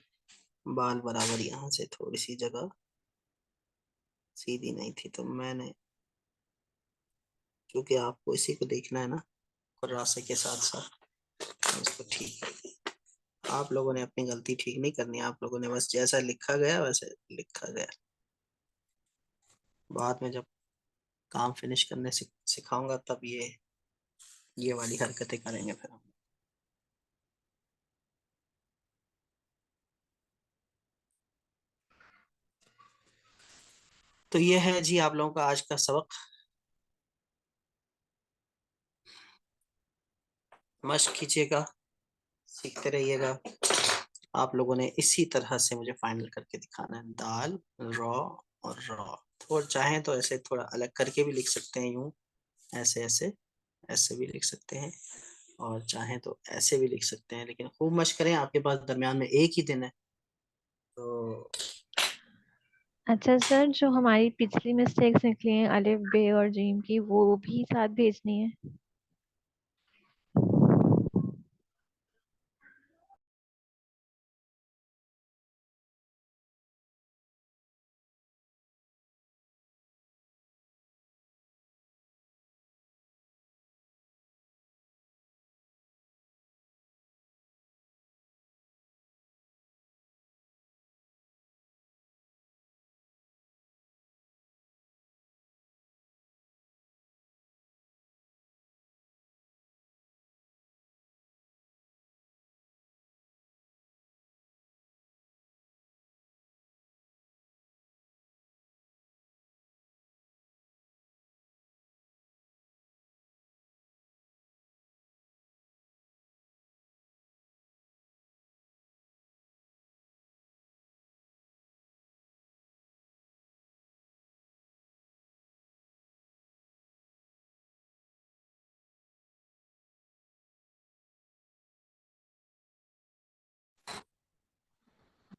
बाल बराबर यहाँ से थोड़ी सी जगह सीधी नहीं थी, तो मैंने, क्योंकि आपको इसी को देखना है ना कुर्रासे के साथ साथ, उसको ठीक कर दिया। आप लोगों ने अपनी गलती ठीक नहीं करनी, आप लोगों ने बस जैसा लिखा गया वैसे लिखा गया। बाद में जब काम फिनिश करने सिखाऊंगा तब ये वाली हरकतें करेंगे फिर हम। तो ये है जी आप लोगों का आज का सबक। मश्क कीजिएगा, सीखते रहिएगा। आप लोगों ने इसी तरह से मुझे फाइनल करके दिखाना है, दाल रॉ और रॉ। थोड़ा चाहें तो ऐसे थोड़ा अलग करके भी लिख सकते हैं, यूं ऐसे ऐसे ऐसे भी लिख सकते हैं, और चाहें तो ऐसे भी लिख सकते हैं, लेकिन खूब मश्क करें। आपके पास दरमियान में एक ही दिन है, तो अच्छा सर, जो हमारी पिछली मिस्टेक्स निकली हैं अलिफ बे और जीम की, वो भी साथ भेजनी है?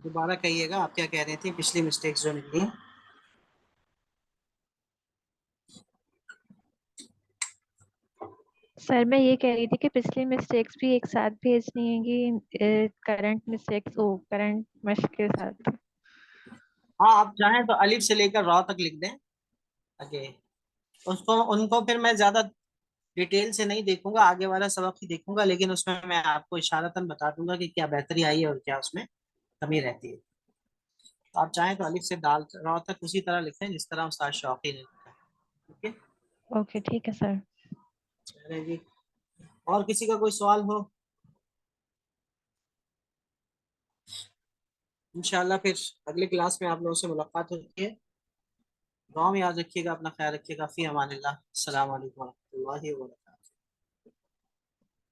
दोबारा कहिएगा, आप क्या कह रहे थे? पिछली मिस्टेक्स जो निकली हैं। सर मैं ये कह रही थी कि पिछली मिस्टेक्स भी एक साथ भेजनी है करंट मिस्टेक्स, ओ करंट मश्क के साथ। हाँ, आप चाहें तो अलिफ से लेकर रॉ तक लिख दें। ओके, उसको उनको फिर मैं ज्यादा डिटेल से नहीं देखूंगा, आगे वाला सबक ही देखूंगा, लेकिन उसमें मैं आपको इशारतन बता दूंगा कि क्या बेहतरी आई है और क्या उसमें कमी रहती है। तो आप चाहें तो अलिफ से दाल रॉ तक उसी तरह लिखें जिस तरह उस्ताद शौकी ने लिखा है। ठीक है, ओके ठीक है सर। चलें जी। और किसी का कोई सवाल हो? इंशाल्लाह फिर अगली क्लास में आप लोगों से मुलाकात होती है। दुआ में याद रखिएगा, अपना ख्याल रखिएगा। फी अमानिल्लाह। अस्सलाम वालेकुम व रहमतुल्लाहि व बरकातुहू।